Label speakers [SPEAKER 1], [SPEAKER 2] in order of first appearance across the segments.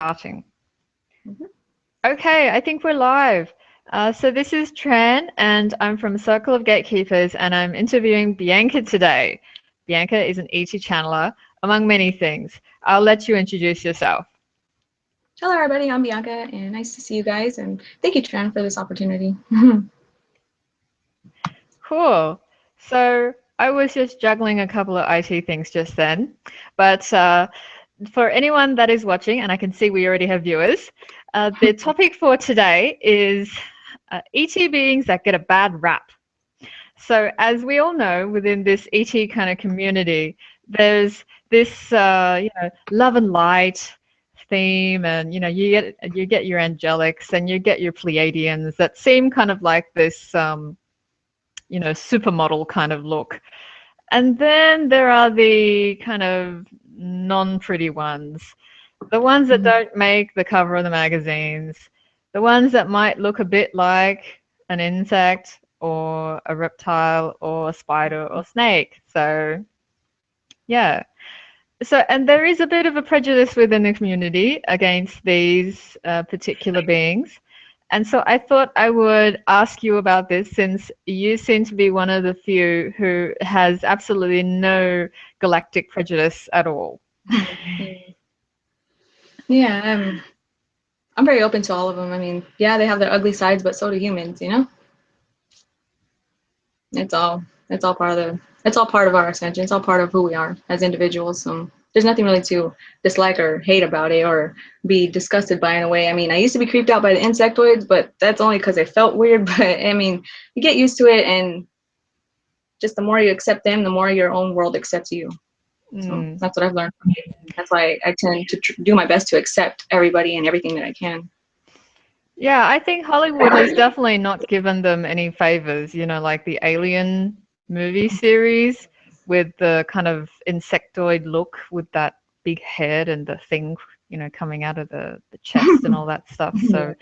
[SPEAKER 1] Starting. Okay, I think we're live. So this is Tran, and I'm from Circle of Gatekeepers, and I'm interviewing Bianca today. Bianca is an ET channeler, among many things. I'll let you introduce yourself.
[SPEAKER 2] Hello, everybody. I'm Bianca, and nice to see you guys. And thank you, Tran, for this opportunity.
[SPEAKER 1] Cool. So I was just juggling a couple of IT things just then, but for anyone that is watching, and I can see we already have viewers, the topic for today is ET beings that get a bad rap. So as we all know, within this ET kind of community, there's this love and light theme, and you get your angelics and you get your Pleiadians that seem kind of like this supermodel kind of look. And then there are the kind of non-pretty ones, the ones that don't make the cover of the magazines, the ones that might look a bit like an insect or a reptile or a spider or snake. So, yeah. So, and there is a bit of a prejudice within the community against these particular beings. And so I thought I would ask you about this, since you seem to be one of the few who has absolutely no galactic prejudice at all.
[SPEAKER 2] Yeah, I'm very open to all of them. I mean, yeah, they have their ugly sides, but so do humans. It's all it's all part of our ascension. It's all part of who we are as individuals. So there's nothing really to dislike or hate about it or be disgusted by in a way. I mean, I used to be creeped out by the insectoids, but that's only because they felt weird. But I mean, you get used to it, and just the more you accept them, the more your own world accepts you. So that's what I've learned from it. That's why I tend to do my best to accept everybody and everything that I can.
[SPEAKER 1] Yeah, I think Hollywood has definitely not given them any favors, like the Alien movie series with the kind of insectoid look with that big head and the thing, coming out of the chest and all that stuff. So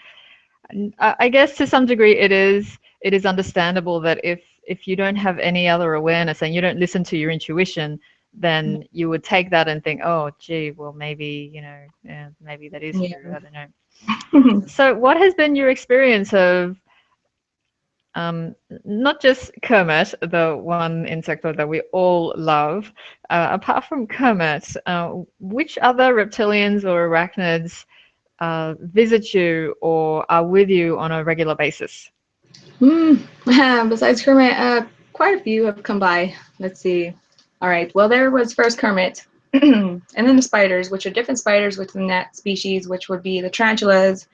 [SPEAKER 1] I guess to some degree it is understandable that if you don't have any other awareness and you don't listen to your intuition, then you would take that and think, oh, gee, well, maybe, maybe that is true. I don't know. So what has been your experience of not just Kermit, the one insectoid that we all love, apart from Kermit, which other reptilians or arachnids visit you or are with you on a regular basis?
[SPEAKER 2] Besides Kermit, quite a few have come by. Let's see. All right. Well, there was first Kermit, and then the spiders, which are different spiders within that species, which would be the tarantulas,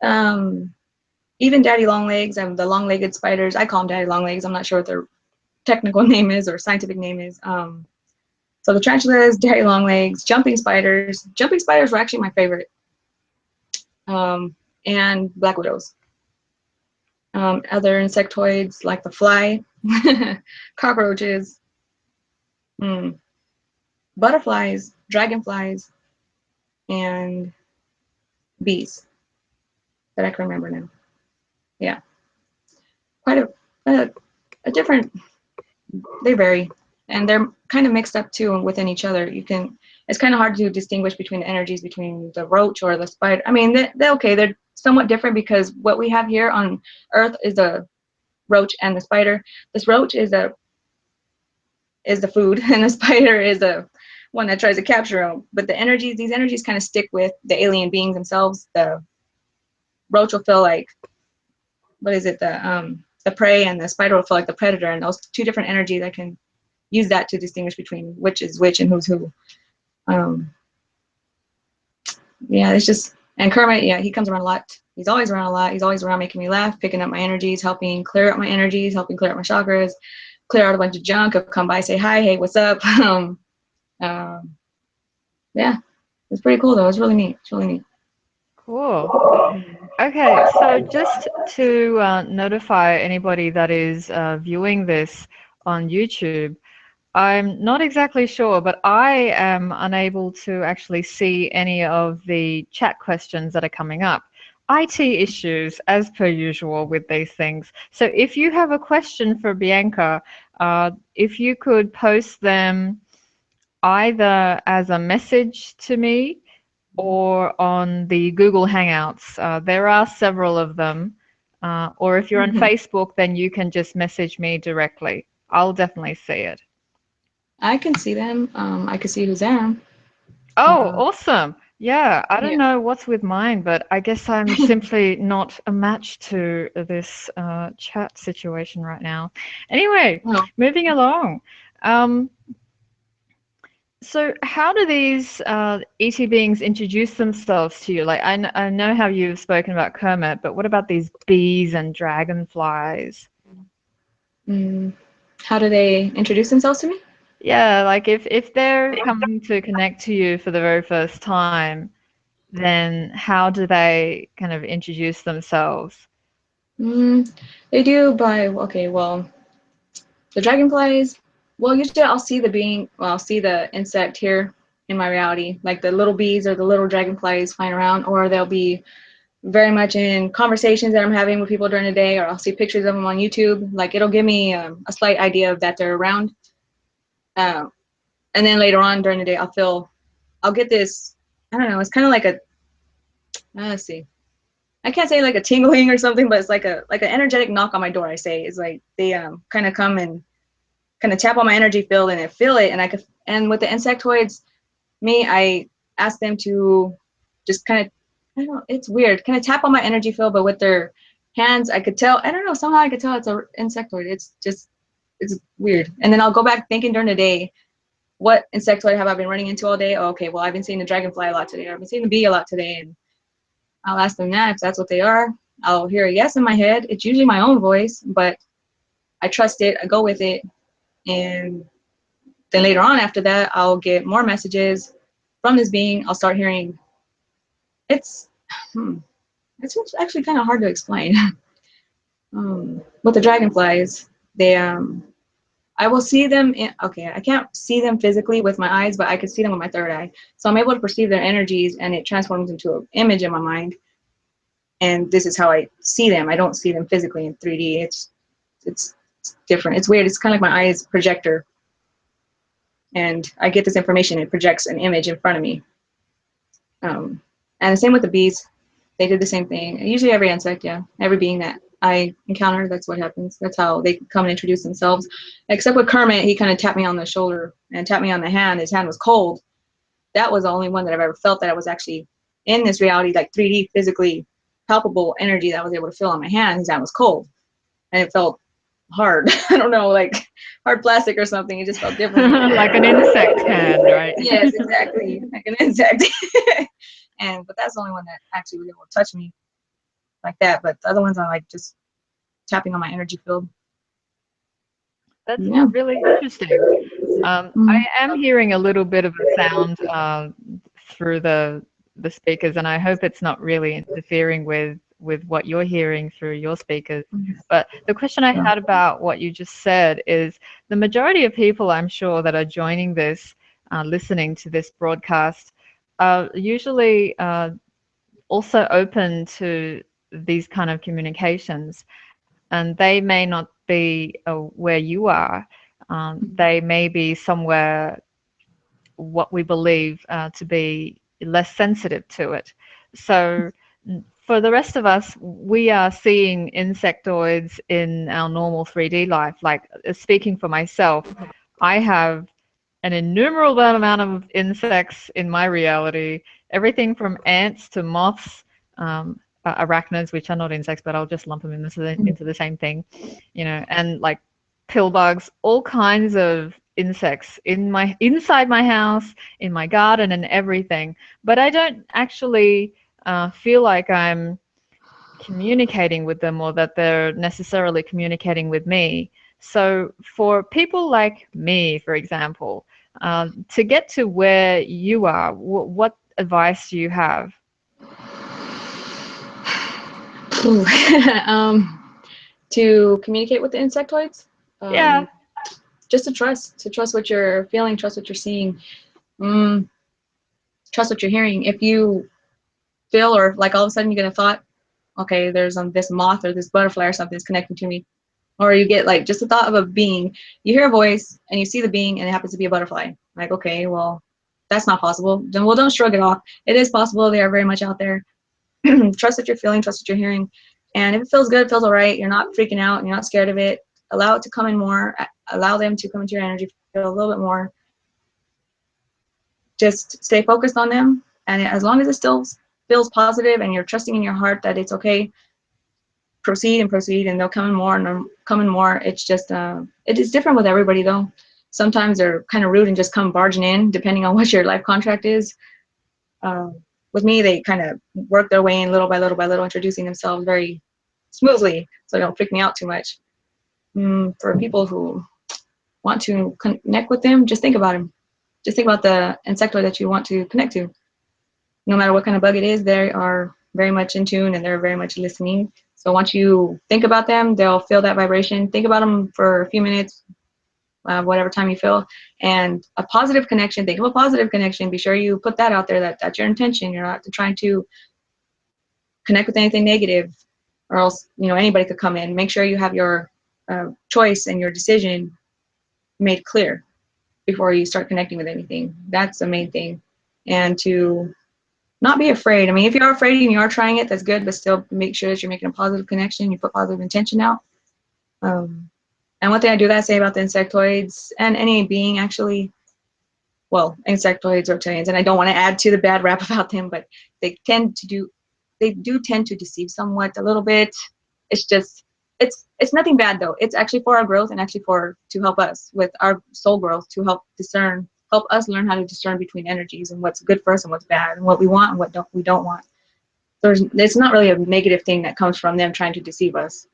[SPEAKER 2] even daddy longlegs and the long-legged spiders. I call them daddy longlegs. I'm not sure what their technical name is or scientific name is. So the tarantulas, daddy longlegs, jumping spiders. Jumping spiders were actually my favorite. And black widows. Other insectoids like the fly, cockroaches, butterflies, dragonflies, and bees that I can remember now. Yeah, quite a different. They vary, and they're kind of mixed up too within each other. It's kind of hard to distinguish between the energies between the roach or the spider. I mean, they're okay. They're somewhat different because what we have here on Earth is the roach and the spider. This roach is the food, and the spider is the one that tries to capture them. But these energies kind of stick with the alien beings themselves. The roach will feel like, what is it, the prey, and the spider will feel like the predator, and those two different energies, I can use that to distinguish between which is which and who's who. Yeah, it's just, and Kermit, yeah, he comes around a lot. He's always around a lot. He's always around making me laugh, picking up my energies, helping clear up my energies, helping clear up my chakras, clear out a bunch of junk. He'll come by, say hi, hey, what's up? Yeah, it's pretty cool though. It's really neat. It's really neat.
[SPEAKER 1] Cool. Okay, so just to notify anybody that is viewing this on YouTube, I'm not exactly sure, but I am unable to actually see any of the chat questions that are coming up. IT issues, as per usual with these things. So if you have a question for Bianca, if you could post them either as a message to me or on the Google Hangouts. There are several of them. Or if you're on Facebook, then you can just message me directly. I'll definitely see it.
[SPEAKER 2] I can see them. I can see who's there.
[SPEAKER 1] Oh, awesome. Yeah, I don't
[SPEAKER 2] Yeah.
[SPEAKER 1] know what's with mine, but I guess I'm simply not a match to this chat situation right now. Anyway,
[SPEAKER 2] Oh.
[SPEAKER 1] moving along. Um, So how do these ET beings introduce themselves to you? Like, I know how you've spoken about Kermit, but what about these bees and dragonflies?
[SPEAKER 2] Mm. How do they introduce themselves to me?
[SPEAKER 1] Yeah, like if they're coming to connect to you for the very first time, then how do they kind of introduce themselves?
[SPEAKER 2] Mm. They do by, okay, well, the dragonflies, well, usually I'll see the being, well, I'll see the insect here in my reality, like the little bees or the little dragonflies flying around, or they'll be very much in conversations that I'm having with people during the day, or I'll see pictures of them on YouTube. Like it'll give me a slight idea of that they're around. Uh, and then later on during the day, I'll get this, I don't know, it's kind of like a, let's see. I can't say like a tingling or something, but it's like an energetic knock on my door. I say it's like they kind of come and kind of tap on my energy field and I feel it, and I could. And with the insectoids, I ask them to just kind of, I don't know, it's weird, kind of tap on my energy field, but with their hands, I could tell. I don't know, somehow I could tell it's an insectoid. It's weird. And then I'll go back thinking during the day, what insectoid have I been running into all day? Oh, okay, well I've been seeing the dragonfly a lot today. I've been seeing the bee a lot today, and I'll ask them that if that's what they are. I'll hear a yes in my head. It's usually my own voice, but I trust it. I go with it, and then later on after that, I'll get more messages from this being. I'll start hearing. It's it's actually kind of hard to explain. With the dragonflies, they I will see them in, okay, I can't see them physically with my eyes, but I can see them with my third eye. So I'm able to perceive their energies, and it transforms into an image in my mind. And this is how I see them. I don't see them physically in 3D. It's different. It's weird. It's kind of like my eyes projector, and I get this information. It projects an image in front of me. And the same with the bees. They did the same thing. Usually every insect, yeah, every being that I encounter, that's what happens. That's how they come and introduce themselves. Except with Kermit, he kind of tapped me on the shoulder and tapped me on the hand. His hand was cold. That was the only one that I've ever felt that I was actually in this reality, like 3D, physically palpable energy that I was able to feel on my hand. His hand was cold, and it felt hard. I don't know, like hard plastic or something. It just felt different.
[SPEAKER 1] Like an insect hand, right?
[SPEAKER 2] Yes, exactly, like an insect. But that's the only one that actually was able to touch me like that. But the other ones are like just tapping on my energy field.
[SPEAKER 1] That's
[SPEAKER 2] Yeah.
[SPEAKER 1] really interesting. I am hearing a little bit of a sound through the speakers, and I hope it's not really interfering with what you're hearing through your speakers. But the question I had about what you just said is the majority of people, I'm sure, that are joining this, listening to this broadcast, are usually also open to these kind of communications, and they may not be where you are. They may be somewhere what we believe to be less sensitive to it. So for the rest of us, we are seeing insectoids in our normal 3D life. Like speaking for myself, I have an innumerable amount of insects in my reality, everything from ants to moths, arachnids, which are not insects, but I'll just lump them into the same thing, and like pill bugs, all kinds of insects inside my house, in my garden, and everything. But I don't actually feel like I'm communicating with them or that they're necessarily communicating with me. So for people like me, for example, to get to where you are, what advice do you have?
[SPEAKER 2] To communicate with the insectoids,
[SPEAKER 1] Yeah.
[SPEAKER 2] just to trust what you're feeling, trust what you're seeing, trust what you're hearing. If you feel, or like all of a sudden you get a thought, okay, there's this moth or this butterfly or something is connecting to me, or you get like just a thought of a being, you hear a voice and you see the being and it happens to be a butterfly. Like, okay, well, that's not possible, then well, don't shrug it off. It is possible. They are very much out there. Trust what you're feeling, trust what you're hearing. And if it feels good, it feels all right, you're not freaking out, and you're not scared of it, allow it to come in more, allow them to come into your energy, feel a little bit more. Just stay focused on them. And as long as it still feels positive and you're trusting in your heart that it's okay, proceed, and they'll come in more and come in more. It's just, it is different with everybody though. Sometimes they're kind of rude and just come barging in, depending on what your life contract is. With me, they kind of work their way in little by little by little, introducing themselves very smoothly, so they don't freak me out too much. For people who want to connect with them, just think about them. Just think about the insectoid that you want to connect to. No matter what kind of bug it is, they are very much in tune and they're very much listening. So once you think about them, they'll feel that vibration. Think about them for a few minutes, whatever time you feel, and a positive connection. Think of a positive connection. Be sure you put that out there. That's your intention. You're not trying to connect with anything negative, or else anybody could come in. Make sure you have your choice and your decision made clear before you start connecting with anything. That's the main thing. And to not be afraid. I mean, if you're afraid and you are trying it, that's good, but still make sure that you're making a positive connection. You put positive intention out. And one thing I do that I say about the insectoids and any being actually, well, insectoids, reptilians, and I don't want to add to the bad rap about them, but they do tend to deceive somewhat a little bit. It's just, it's nothing bad though. It's actually for our growth and actually to help us with our soul growth, to help us learn how to discern between energies and what's good for us and what's bad, and what we want and what we don't want. It's not really a negative thing that comes from them trying to deceive us.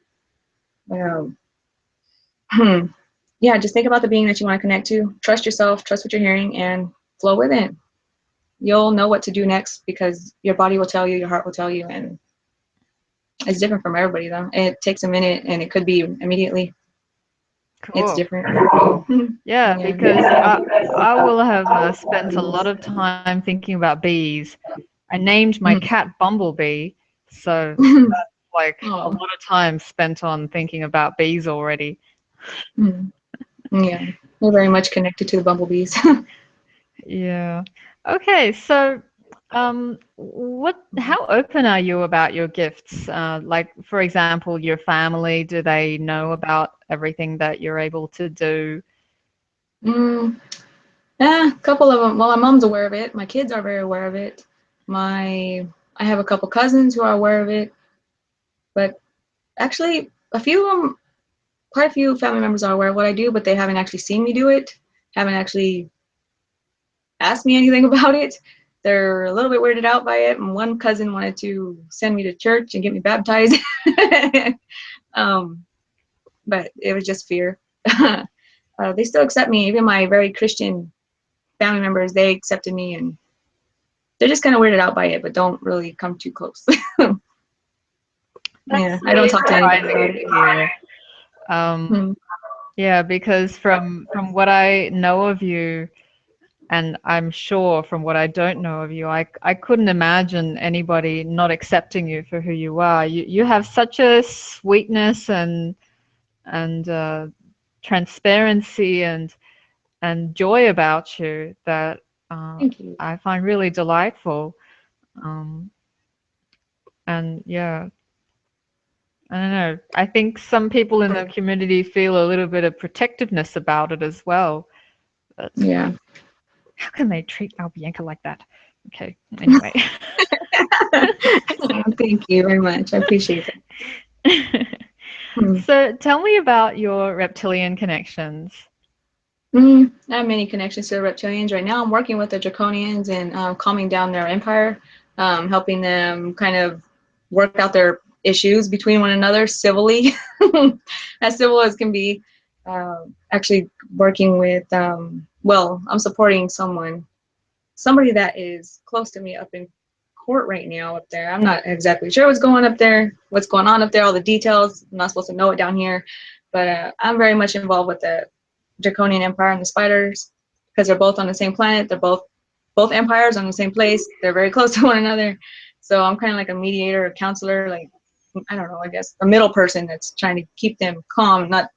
[SPEAKER 2] Yeah, just think about the being that you want to connect to. Trust yourself, trust what you're hearing, and flow with it. You'll know what to do next because your body will tell you, your heart will tell you, and it's different from everybody though. It takes a minute and it could be immediately.
[SPEAKER 1] Cool.
[SPEAKER 2] It's different.
[SPEAKER 1] Yeah, because I will have spent a lot of time thinking about bees. I named my cat Bumblebee, so that's like a lot of time spent on thinking about bees already.
[SPEAKER 2] Yeah, we're very much connected to the bumblebees.
[SPEAKER 1] Yeah. Okay, so how open are you about your gifts? Like, for example, your family, do they know about everything that you're able to do?
[SPEAKER 2] Yeah, a couple of them. Well, my mom's aware of it. My kids are very aware of it. I have a couple cousins who are aware of it, but actually, quite a few family members are aware of what I do, but they haven't actually seen me do it. Haven't actually asked me anything about it. They're a little bit weirded out by it. And one cousin wanted to send me to church and get me baptized, but it was just fear. They still accept me. Even my very Christian family members, they accepted me, and they're just kind of weirded out by it, but don't really come too close. Yeah, I don't talk to anybody about it.
[SPEAKER 1] Yeah, because from what I know of you, and I'm sure from what I don't know of you, I couldn't imagine anybody not accepting you for who you are. You have such a sweetness and transparency and joy about you that
[SPEAKER 2] Thank you.
[SPEAKER 1] I find really delightful. And yeah, I don't know. I think some people in the community feel a little bit of protectiveness about it as well. But
[SPEAKER 2] Yeah.
[SPEAKER 1] how can they treat our Bianca like that? Okay, anyway.
[SPEAKER 2] Thank you very much. I appreciate it.
[SPEAKER 1] So tell me about your reptilian connections.
[SPEAKER 2] I have many connections to the reptilians. Right now I'm working with the draconians and calming down their empire, helping them kind of work out their issues between one another civilly, as civil as can be. Actually working with, well, I'm supporting somebody that is close to me up in court right now up there. I'm not exactly sure what's going on up there, all the details. I'm not supposed to know it down here, but I'm very much involved with the Draconian Empire and the spiders because they're both on the same planet. They're both empires on the same place. They're very close to one another. So I'm kind of like a mediator, a counselor, like, I don't know, I guess a middle person that's trying to keep them calm. Not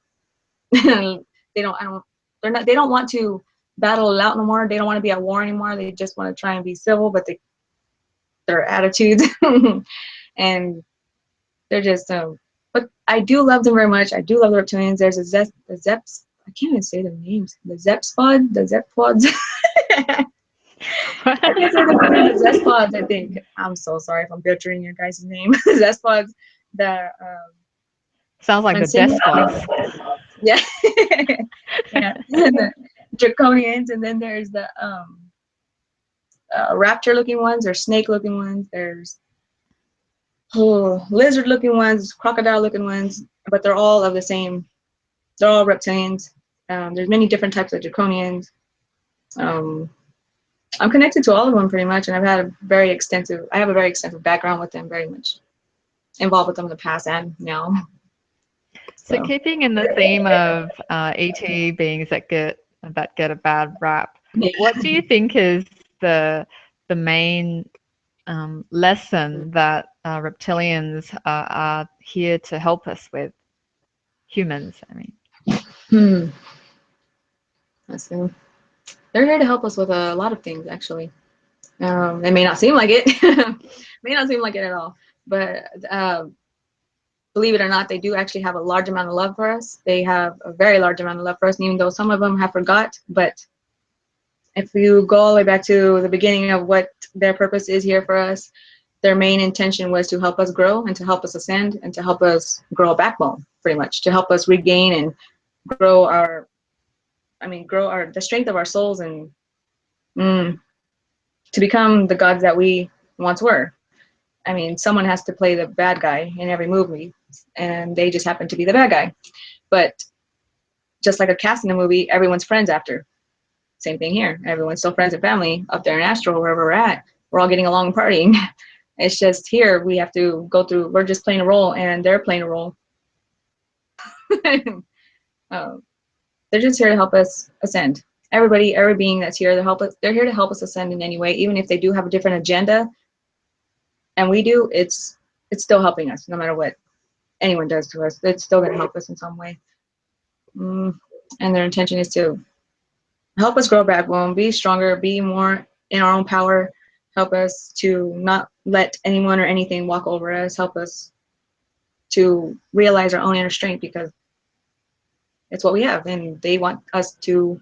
[SPEAKER 2] they don't want to battle it out no more. They don't want to be at war anymore. They just want to try and be civil, but their attitudes and they're just but I do love them very much. I do love the reptilians. There's the Zeps. I can't even say their names. The Zepspod, the Zeppods. I can't say the Zespods, I think. I'm so sorry if I'm butchering your guys' name. Zespods, the
[SPEAKER 1] Sounds like the despots.
[SPEAKER 2] Yeah. Yeah. The draconians, and then there's the raptor looking ones or snake looking ones. There's lizard looking ones, crocodile looking ones, but they're all of the same. They're all reptilians. There's many different types of draconians. I'm connected to all of them pretty much, and I have a very extensive background with them, very much involved with them in the past and now.
[SPEAKER 1] So keeping in the theme of ET beings that get a bad rap, what do you think is the main lesson that reptilians are here to help us with? Humans, I mean.
[SPEAKER 2] Let's see. They're here to help us with a lot of things, actually. It may not seem like it. May not seem like it at all. But believe it or not, they do actually have a large amount of love for us. They have a very large amount of love for us, even though some of them have forgot. But if you go all the way back to the beginning of what their purpose is here for us, their main intention was to help us grow and to help us ascend and to help us grow a backbone, pretty much, to help us regain and grow the strength of our souls and to become the gods that we once were. I mean, someone has to play the bad guy in every movie, and they just happen to be the bad guy. But just like a cast in a movie, everyone's friends after. Same thing here. Everyone's still friends and family up there in Astral, wherever we're at. We're all getting along and partying. It's just here we have to go through, we're just playing a role, and they're playing a role. They're just here to help us ascend. Everybody, every being that's here, they're here to help us ascend in any way, even if they do have a different agenda. And we do, it's still helping us, no matter what anyone does to us. It's still going to help us in some way. And their intention is to help us grow backbone, be stronger, be more in our own power, help us to not let anyone or anything walk over us, help us to realize our own inner strength, because it's what we have, and they want us to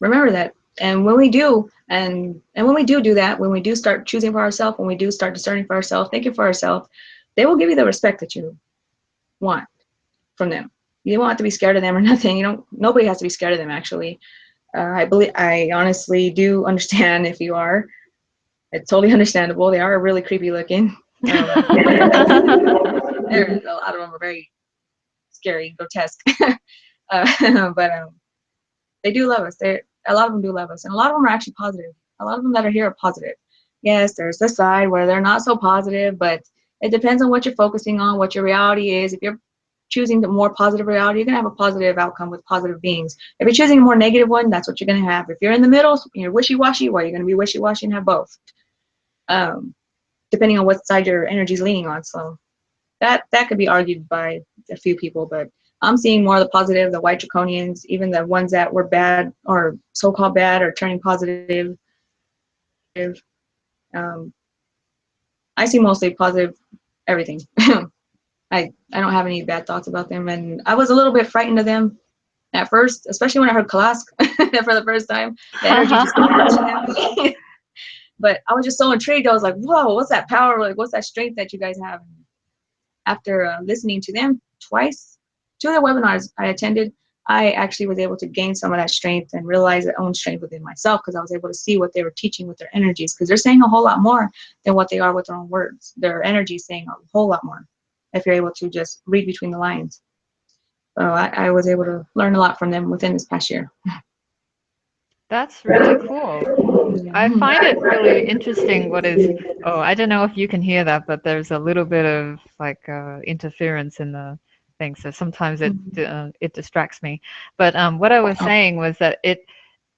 [SPEAKER 2] remember that. And when we do, and when we do that, when we do start choosing for ourselves, when we do start discerning for ourselves, thinking for ourselves, they will give you the respect that you want from them. You don't have to be scared of them or nothing. Nobody has to be scared of them, actually. I honestly do understand if you are. It's totally understandable. They are really creepy looking. There's a lot of them are very scary, grotesque. But they do love us. A lot of them do love us, and a lot of them are actually positive. A lot of them that are here are positive. Yes, there's the side where they're not so positive, but it depends on what you're focusing on, what your reality is. If you're choosing the more positive reality, you're going to have a positive outcome with positive beings. If you're choosing a more negative one, that's what you're going to have. If you're in the middle, you're wishy-washy, well, you're going to be wishy-washy and have both, depending on what side your energy is leaning on. So that could be argued by a few people, but I'm seeing more of the positive, the white draconians, even the ones that were bad or so-called bad or turning positive. I see mostly positive everything. I don't have any bad thoughts about them, and I was a little bit frightened of them at first, especially when I heard Kalask for the first time. The energy just kept them. But I was just so intrigued. I was like, whoa, what's that power? Like, what's that strength that you guys have? After listening to them twice, 2 of the webinars I attended, I actually was able to gain some of that strength and realize their own strength within myself, because I was able to see what they were teaching with their energies, because they're saying a whole lot more than what they are with their own words. Their energy is saying a whole lot more if you're able to just read between the lines. So I was able to learn a lot from them within this past year.
[SPEAKER 1] That's really cool. I find it really interesting I don't know if you can hear that, but there's a little bit of like interference in the thing, so sometimes it distracts me. But what I was saying was that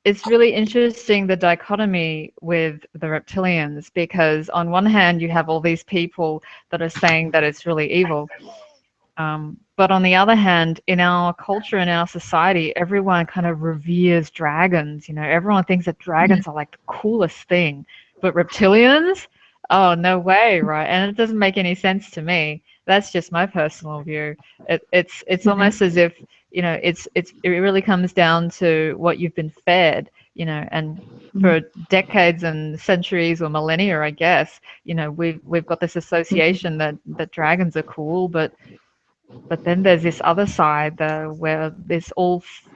[SPEAKER 1] it's really interesting, the dichotomy with the reptilians, because on one hand you have all these people that are saying that it's really evil, But on the other hand, in our culture and our society, everyone kind of reveres dragons. You know, everyone thinks that dragons are like the coolest thing. But reptilians? Oh, no way, right? And it doesn't make any sense to me. That's just my personal view. It's almost as if, you know, it really comes down to what you've been fed, you know, and for decades and centuries or millennia, I guess, you know, we've got this association that dragons are cool, but then there's this other side where there's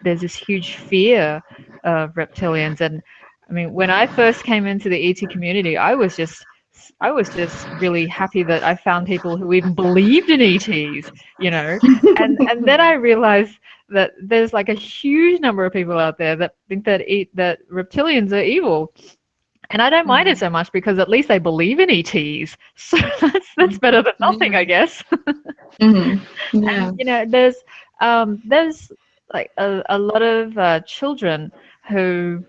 [SPEAKER 1] this huge fear of reptilians. And I mean, when I first came into the ET community, I was just really happy that I found people who even believed in ETs, you know. And then I realized that there's like a huge number of people out there that think that reptilians are evil. And I don't mind it so much because at least they believe in ETs. So that's better than nothing, I guess.
[SPEAKER 2] Yeah.
[SPEAKER 1] And you know, there's like a lot of children who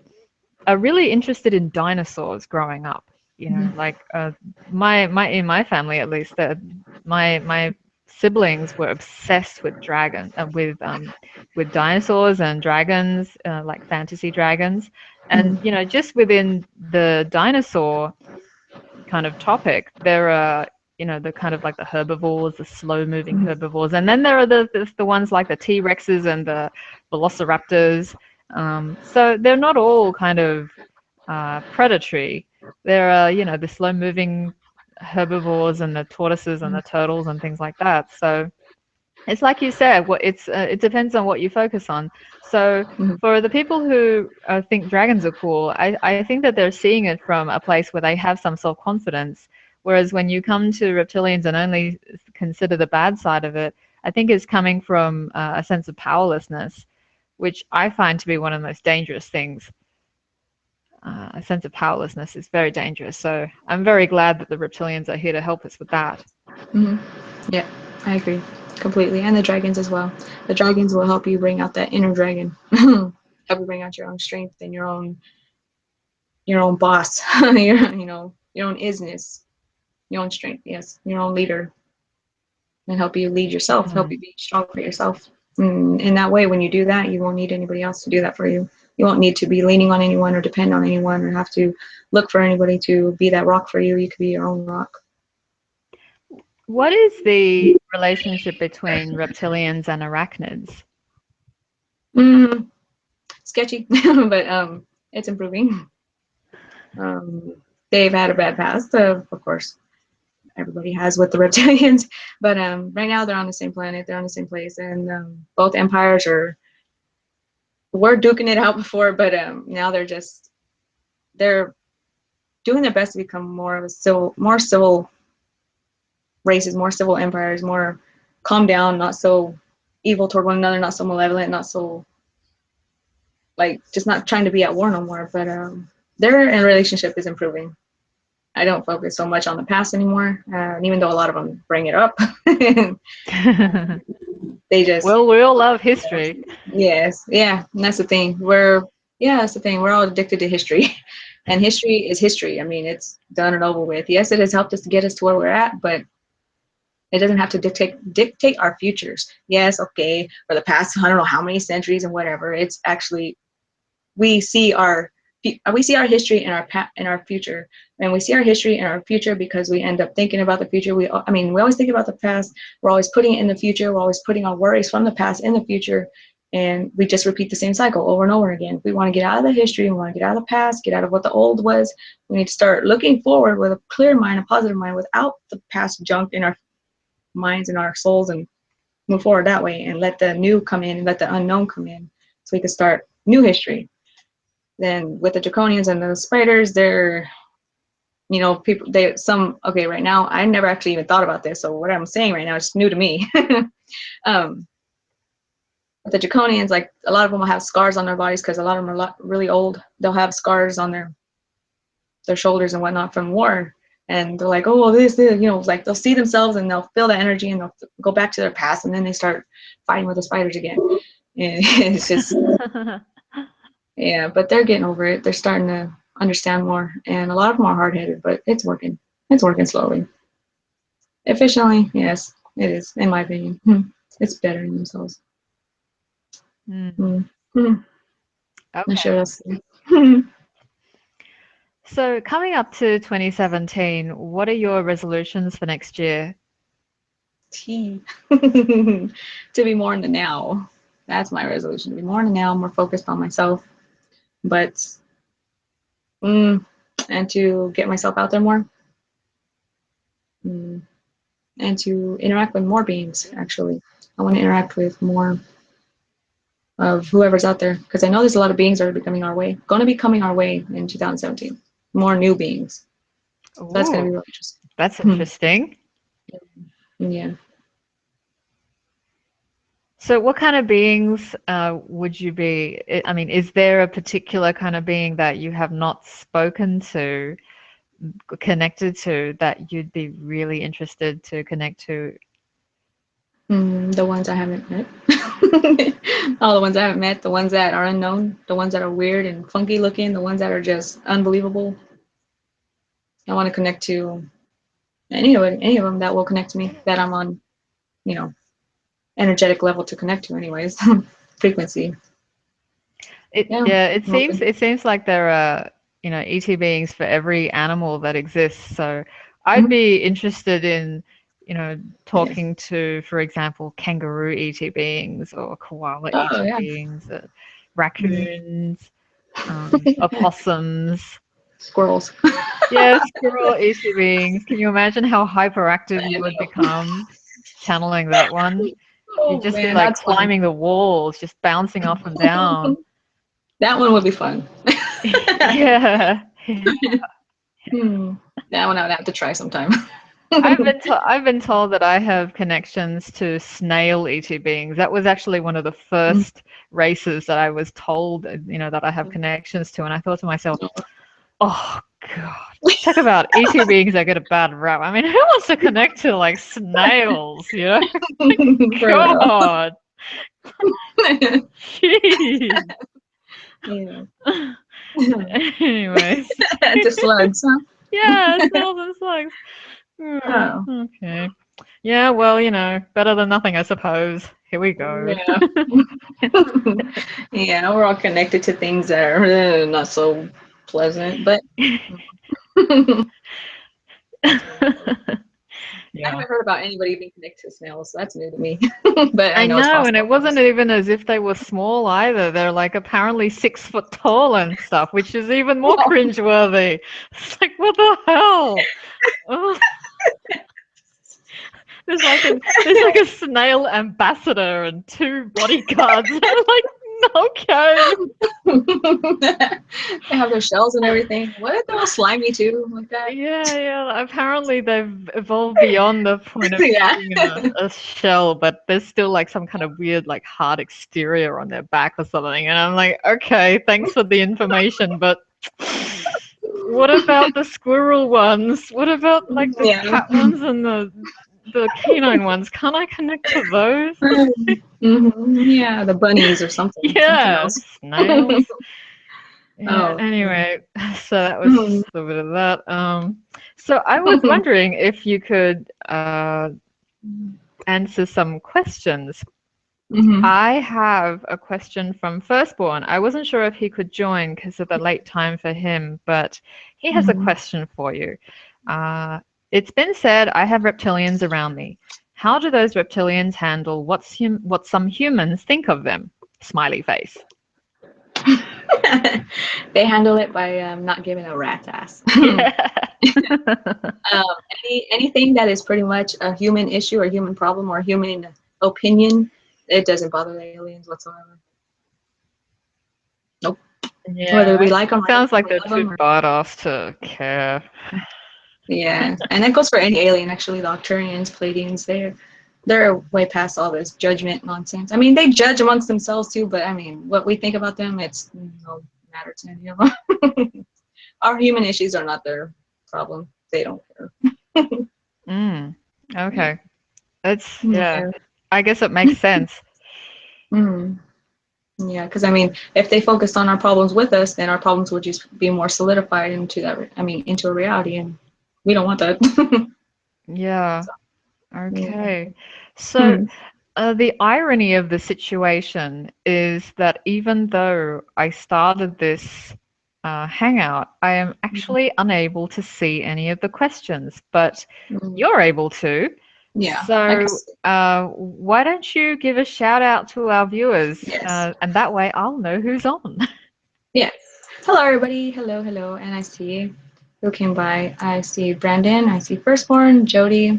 [SPEAKER 1] are really interested in dinosaurs growing up. You know, like my in my family at least, my siblings were obsessed with with dinosaurs and dragons, like fantasy dragons. And you know, just within the dinosaur kind of topic, there are, you know, the kind of like the herbivores, the slow moving herbivores, and then there are the ones like the T-Rexes and the velociraptors. So they're not all kind of predatory. There are, you know, the slow moving herbivores and the tortoises and the turtles and things like that. So it's like you said, it depends on what you focus on. So for the people who think dragons are cool, I think that they're seeing it from a place where they have some self-confidence. Whereas when you come to reptilians and only consider the bad side of it, I think it's coming from a sense of powerlessness, which I find to be one of the most dangerous things. A sense of powerlessness is very dangerous. So I'm very glad that the reptilians are here to help us with that.
[SPEAKER 2] Yeah, I agree completely. And the dragons as well. The dragons will help you bring out that inner dragon. Help you bring out your own strength and your own boss, your own isness, your own strength, yes, your own leader, and help you lead yourself, help you be strong for yourself. In that way, when you do that, you won't need anybody else to do that for you. You won't need to be leaning on anyone or depend on anyone or have to look for anybody to be that rock for you. You could be your own rock.
[SPEAKER 1] What is the relationship between reptilians and arachnids?
[SPEAKER 2] Sketchy, but it's improving. They've had a bad past, of course. Everybody has with the reptilians, but right now they're on the same planet, they're on the same place, and both empires were duking it out before, but now they're doing their best to become more civil races, more civil empires, more calm down, not so evil toward one another, not so malevolent, not so like just not trying to be at war no more. But their relationship is improving. I don't focus so much on the past anymore, and even though a lot of them bring it up, they just
[SPEAKER 1] we all love history.
[SPEAKER 2] Yes, yeah, and that's the thing. That's the thing. We're all addicted to history, and history is history. I mean, it's done and over with. Yes, it has helped us to get us to where we're at, but it doesn't have to dictate our futures. Yes, okay, for the past I don't know how many centuries and whatever. It's actually we see our history in our future, and we see our history in our future because we end up thinking about the future. We always think about the past. We're always putting it in the future. We're always putting our worries from the past in the future, and we just repeat the same cycle over and over again. If we want to get out of the history, we want to get out of the past, get out of what the old was. We need to start looking forward with a clear mind, a positive mind, without the past junk in our minds and our souls, and move forward that way, and let the new come in, and let the unknown come in, so we can start new history. Then with the draconians and the spiders, they're, right now, I never actually even thought about this, so what I'm saying right now is new to me. With the draconians, like a lot of them will have scars on their bodies because a lot of them are really old. They'll have scars on their shoulders and whatnot from war, and they're like, oh, this, like they'll see themselves and they'll feel that energy and they'll go back to their past, and then they start fighting with the spiders again. And it's just yeah, but they're getting over it. They're starting to understand more, and a lot of them are hard-headed, but it's working. It's working slowly. Efficiently, yes. It is, in my opinion. It's bettering themselves.
[SPEAKER 1] Mm.
[SPEAKER 2] I'm
[SPEAKER 1] Okay.
[SPEAKER 2] sure that's.
[SPEAKER 1] So coming up to 2017, what are your resolutions for next year?
[SPEAKER 2] Tea. To be more in the now. That's my resolution. To be more in the now, more focused on myself. But and to get myself out there more. And to interact with more beings, actually. I want to interact with more of whoever's out there, because I know there's a lot of beings that are becoming our way, going to be coming our way in 2017. More new beings. So that's going to be
[SPEAKER 1] Ooh,
[SPEAKER 2] really interesting.
[SPEAKER 1] that's interesting.
[SPEAKER 2] Yeah.
[SPEAKER 1] So what kind of beings would you be? I mean, is there a particular kind of being that you have not spoken to, connected to, that you'd be really interested to connect to?
[SPEAKER 2] The ones I haven't met. All the ones I haven't met, the ones that are unknown, the ones that are weird and funky looking, the ones that are just unbelievable. I want to connect to any of them that will connect to me, that I'm on, energetic level to connect to anyways. Frequency. Yeah,
[SPEAKER 1] It
[SPEAKER 2] I'm open.
[SPEAKER 1] seems like there are, ET beings for every animal that exists. So I'd be interested in,
[SPEAKER 2] Yeah.
[SPEAKER 1] talking to, for example, kangaroo ET beings or koala
[SPEAKER 2] Oh,
[SPEAKER 1] ET
[SPEAKER 2] yeah.
[SPEAKER 1] beings, raccoons, opossums.
[SPEAKER 2] Squirrels.
[SPEAKER 1] Yeah, squirrel ET beings. Can you imagine how hyperactive you would become channeling that one? You'd
[SPEAKER 2] Oh,
[SPEAKER 1] just be
[SPEAKER 2] man,
[SPEAKER 1] like
[SPEAKER 2] that's fun.
[SPEAKER 1] climbing the walls, just bouncing up and down.
[SPEAKER 2] That one would be fun.
[SPEAKER 1] Yeah.
[SPEAKER 2] That one I would have to try sometime.
[SPEAKER 1] I've been told that I have connections to snail ET beings. That was actually one of the first races that I was told, that I have connections to, and I thought to myself, "Oh God, talk about ET beings that get a bad rap. I mean, who wants to connect to like snails?
[SPEAKER 2] For real.
[SPEAKER 1] God, jeez."
[SPEAKER 2] Yeah.
[SPEAKER 1] Anyways,
[SPEAKER 2] To slugs, huh?
[SPEAKER 1] yeah, snails and slugs.
[SPEAKER 2] Oh.
[SPEAKER 1] Okay. Yeah, well, better than nothing, I suppose. Here we go.
[SPEAKER 2] Yeah. Yeah, we're all connected to things that are not so pleasant, but that's where it goes. I
[SPEAKER 1] Yeah.
[SPEAKER 2] haven't heard about anybody being connected to snails, so that's new to me. But I
[SPEAKER 1] I
[SPEAKER 2] know it's
[SPEAKER 1] know, and
[SPEAKER 2] possible,
[SPEAKER 1] it
[SPEAKER 2] of
[SPEAKER 1] wasn't
[SPEAKER 2] course.
[SPEAKER 1] even as if they were small either. They're like apparently 6 foot tall and stuff, which is even more cringeworthy. It's like, what the hell? Oh, there's like a snail ambassador and 2 bodyguards. I'm like, okay.
[SPEAKER 2] They have their shells and everything. What? They're all slimy too, like that.
[SPEAKER 1] Yeah. Apparently they've evolved beyond the point of
[SPEAKER 2] Yeah.
[SPEAKER 1] being a shell, but there's still like some kind of weird, like hard exterior on their back or something. And I'm like, okay, thanks for the information, but what about the squirrel ones? What about like the
[SPEAKER 2] Yeah.
[SPEAKER 1] cat ones and the canine ones? Can't I connect to those?
[SPEAKER 2] Yeah, the bunnies or something
[SPEAKER 1] Yeah,
[SPEAKER 2] else.
[SPEAKER 1] snails. Yeah,
[SPEAKER 2] Oh.
[SPEAKER 1] anyway, so that was
[SPEAKER 2] Mm-hmm.
[SPEAKER 1] a bit of that. So I was wondering if you could answer some questions. I have a question from Firstborn. I wasn't sure if he could join because of the late time for him, but he has a question for you. It's been said I have reptilians around me. How do those reptilians handle what some humans think of them? Smiley face.
[SPEAKER 2] They handle it by not giving a rat's ass.
[SPEAKER 1] Yeah.
[SPEAKER 2] um, anything that is pretty much a human issue or human problem or human opinion, it doesn't bother the aliens whatsoever. Nope. Whether we
[SPEAKER 1] Yeah,
[SPEAKER 2] like them
[SPEAKER 1] it
[SPEAKER 2] or
[SPEAKER 1] sounds like
[SPEAKER 2] we
[SPEAKER 1] they're
[SPEAKER 2] love
[SPEAKER 1] too
[SPEAKER 2] them.
[SPEAKER 1] badass to care.
[SPEAKER 2] Yeah, and that goes for any alien. Actually, the Arcturians, Pleiadians, they're way past all this judgment nonsense. I mean, they judge amongst themselves too, but I mean, what we think about them, it's no matter to any of them. Our human issues are not their problem. They don't care.
[SPEAKER 1] Okay. Yeah.
[SPEAKER 2] Yeah.
[SPEAKER 1] I guess it makes sense.
[SPEAKER 2] Mm. Yeah, because I mean, if they focused on our problems with us, then our problems would just be more solidified into that. I mean, into a reality, and we don't want that.
[SPEAKER 1] Yeah.
[SPEAKER 2] So,
[SPEAKER 1] Okay. So
[SPEAKER 2] Hmm.
[SPEAKER 1] the irony of the situation is that even though I started this hangout, I am actually unable to see any of the questions, but
[SPEAKER 2] Hmm.
[SPEAKER 1] you're able to.
[SPEAKER 2] Yeah, I can
[SPEAKER 1] So
[SPEAKER 2] see.
[SPEAKER 1] why don't you give a shout out to our viewers,
[SPEAKER 2] Yes.
[SPEAKER 1] and that way I'll know who's on.
[SPEAKER 2] Yes. Hello, everybody. Hello, hello. And I see who came by. I see Brandon. I see Firstborn, Jody,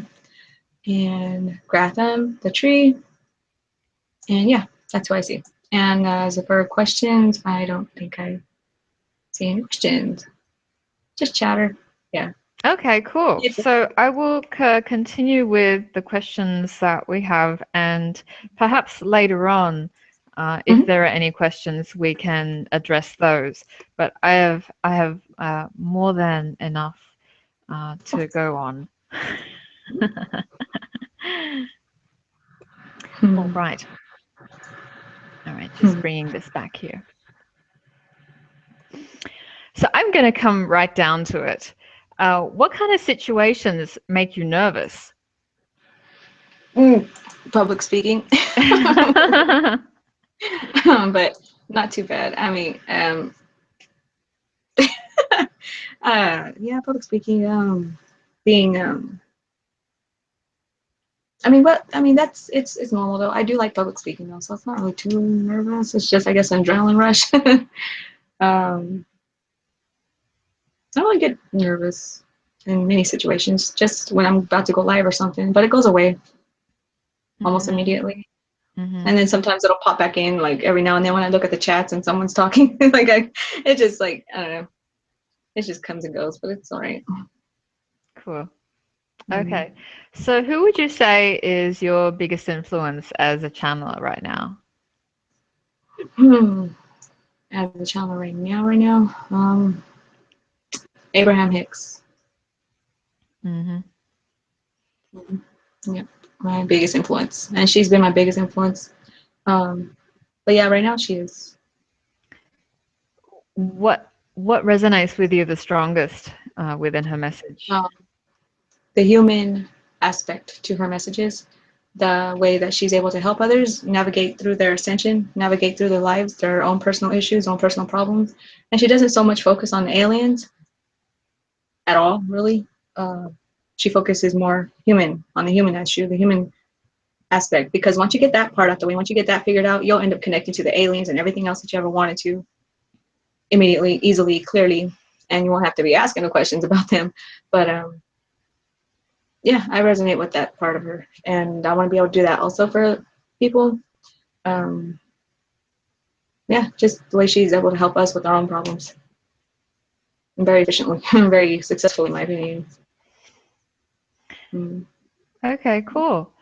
[SPEAKER 2] and Gratham, the tree. And yeah, that's who I see. And as for questions, I don't think I see any questions. Just chatter. Yeah.
[SPEAKER 1] Okay, cool.
[SPEAKER 2] It's,
[SPEAKER 1] So I will continue with the questions that we have, and perhaps later on, if
[SPEAKER 2] Mhm.
[SPEAKER 1] there are any questions, we can address those. But I have more than enough to go on. All
[SPEAKER 2] Hmm.
[SPEAKER 1] right. All right, just
[SPEAKER 2] Hmm.
[SPEAKER 1] bringing this back here. So I'm going to come right down to it. What kind of situations make you nervous?
[SPEAKER 2] Mm. Public speaking. But not too bad. I mean, yeah, public speaking, being, I mean, it's normal though. I do like public speaking though, so it's not really too nervous. It's just, I guess, an adrenaline rush. um, I don't really get nervous in many situations, just when I'm about to go live or something, but it goes away almost
[SPEAKER 1] Hmm.
[SPEAKER 2] immediately.
[SPEAKER 1] Hmm.
[SPEAKER 2] And then sometimes it'll pop back in, like every now and then when I look at the chats and someone's talking, it just like, I don't know, it just comes and goes, but it's all right.
[SPEAKER 1] Cool.
[SPEAKER 2] Mm.
[SPEAKER 1] Okay. So who would you say is your biggest influence as a channeler right now?
[SPEAKER 2] Hmm. As a channel right now, Abraham Hicks.
[SPEAKER 1] Hmm.
[SPEAKER 2] Mhm. Yep, my biggest influence, and she's been my biggest influence. Um, but yeah, right now she is.
[SPEAKER 1] What resonates with you the strongest within her message?
[SPEAKER 2] Um, the human aspect to her messages, the way that she's able to help others navigate through their ascension, navigate through their lives, their own personal issues, own personal problems, and she doesn't so much focus on the aliens at all, really. Uh, she focuses more human on the human issue, the human aspect, because once you get that part out the way, once you get that figured out, you'll end up connecting to the aliens and everything else that you ever wanted to immediately, easily, clearly, and you won't have to be asking the questions about them. But yeah, I resonate with that part of her, and I want to be able to do that also for people. Um, yeah, just the way she's able to help us with our own problems very efficiently, very successfully, in my opinion. Mm,
[SPEAKER 1] Okay, cool.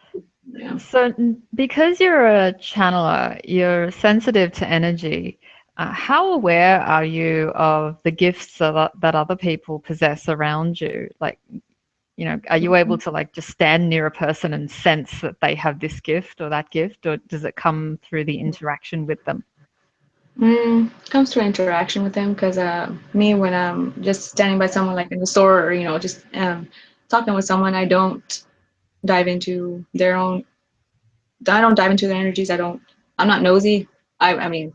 [SPEAKER 2] yeah.
[SPEAKER 1] So because you're a channeler, you're sensitive to energy. How aware are you of the gifts that other people possess around you? Like, are you able to like just stand near a person and sense that they have this gift or that gift, or does it come through the interaction with them?
[SPEAKER 2] Comes to interaction with them because me, when I'm just standing by someone like in the store or just talking with someone, I don't dive into their own. I don't dive into their energies. I'm not nosy. I mean,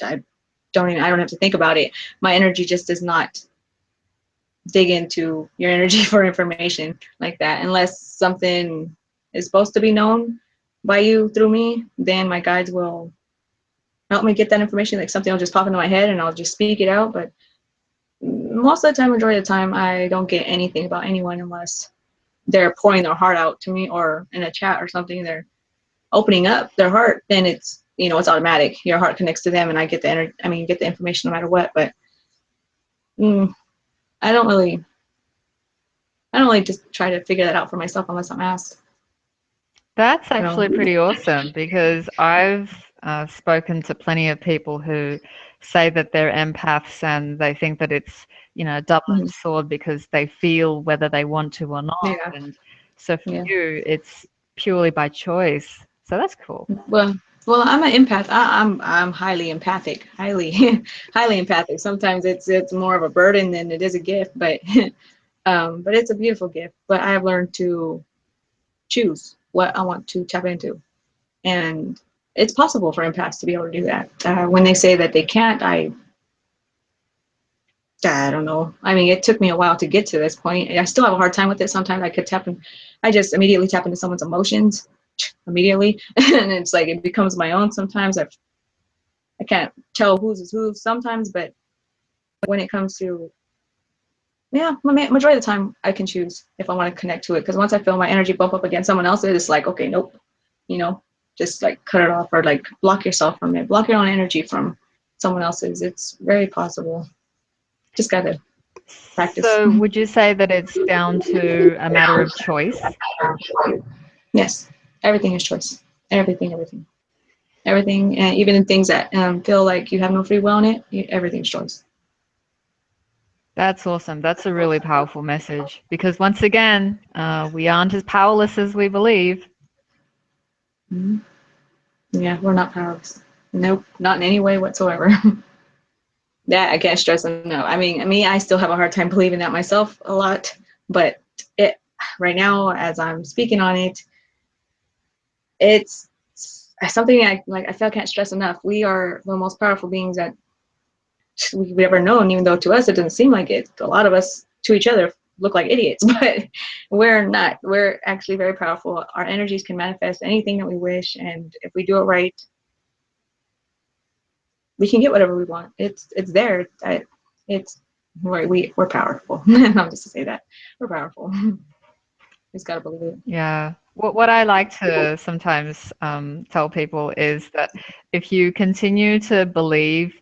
[SPEAKER 2] I I don't have to think about it. My energy just does not dig into your energy for information like that unless something is supposed to be known by you through me. Then my guides will help me get that information. Like something will just pop into my head and I'll just speak it out. But most of the time, majority of the time, I don't get anything about anyone unless they're pouring their heart out to me or in a chat or something. They're opening up their heart. Then it's automatic. Your heart connects to them, and I get the energy. I mean, get the information no matter what. But mm, I don't really, I don't really just try to figure that out for myself unless I'm asked.
[SPEAKER 1] That's
[SPEAKER 2] You know.
[SPEAKER 1] actually pretty awesome because I've spoken to plenty of people who say that they're empaths and they think that it's, a double-edged
[SPEAKER 2] Mhm.
[SPEAKER 1] sword because they feel whether they want to or not.
[SPEAKER 2] Yeah.
[SPEAKER 1] And so for
[SPEAKER 2] Yeah.
[SPEAKER 1] you, it's purely by choice. So that's cool.
[SPEAKER 2] Well, I'm an empath. I'm highly empathic, highly, highly empathic. Sometimes it's more of a burden than it is a gift, but it's a beautiful gift. But I've learned to choose what I want to tap into. And it's possible for empaths to be able to do that. When they say that they can't, I don't know. I mean, it took me a while to get to this point. I still have a hard time with it. Sometimes I could I just immediately tap into someone's emotions immediately. And it's like, it becomes my own sometimes. I can't tell whose is who sometimes, but when it comes to, yeah, majority of the time I can choose if I want to connect to it. Because once I feel my energy bump up against someone else's, it's like, okay, nope, you know, just like cut it off, or like block yourself from it, block your own energy from someone else's. It's very possible. Just gotta practice.
[SPEAKER 1] So would you say that it's down to a matter of choice?
[SPEAKER 2] Yes, everything is choice. Everything, and even in things that feel like you have no free will in it, everything's choice.
[SPEAKER 1] That's awesome. That's a really powerful message, because once again, we aren't as powerless as we believe.
[SPEAKER 2] Mm-hmm. Yeah, we're not powerless. Nope, not in any way whatsoever. That I can't stress enough. I mean, I still have a hard time believing that myself a lot, but it right now, as I'm speaking on it, it's something I feel I can't stress enough. We are the most powerful beings that we've ever known, even though to us it doesn't seem like it. A lot of us to each other look like idiots, but we're not. We're actually very powerful. Our energies can manifest anything that we wish, and if we do it right, we can get whatever we want. It's there. We're powerful. I'm just to say that we're powerful. Just gotta believe it.
[SPEAKER 1] Yeah. What I like to sometimes tell people is that if you continue to believe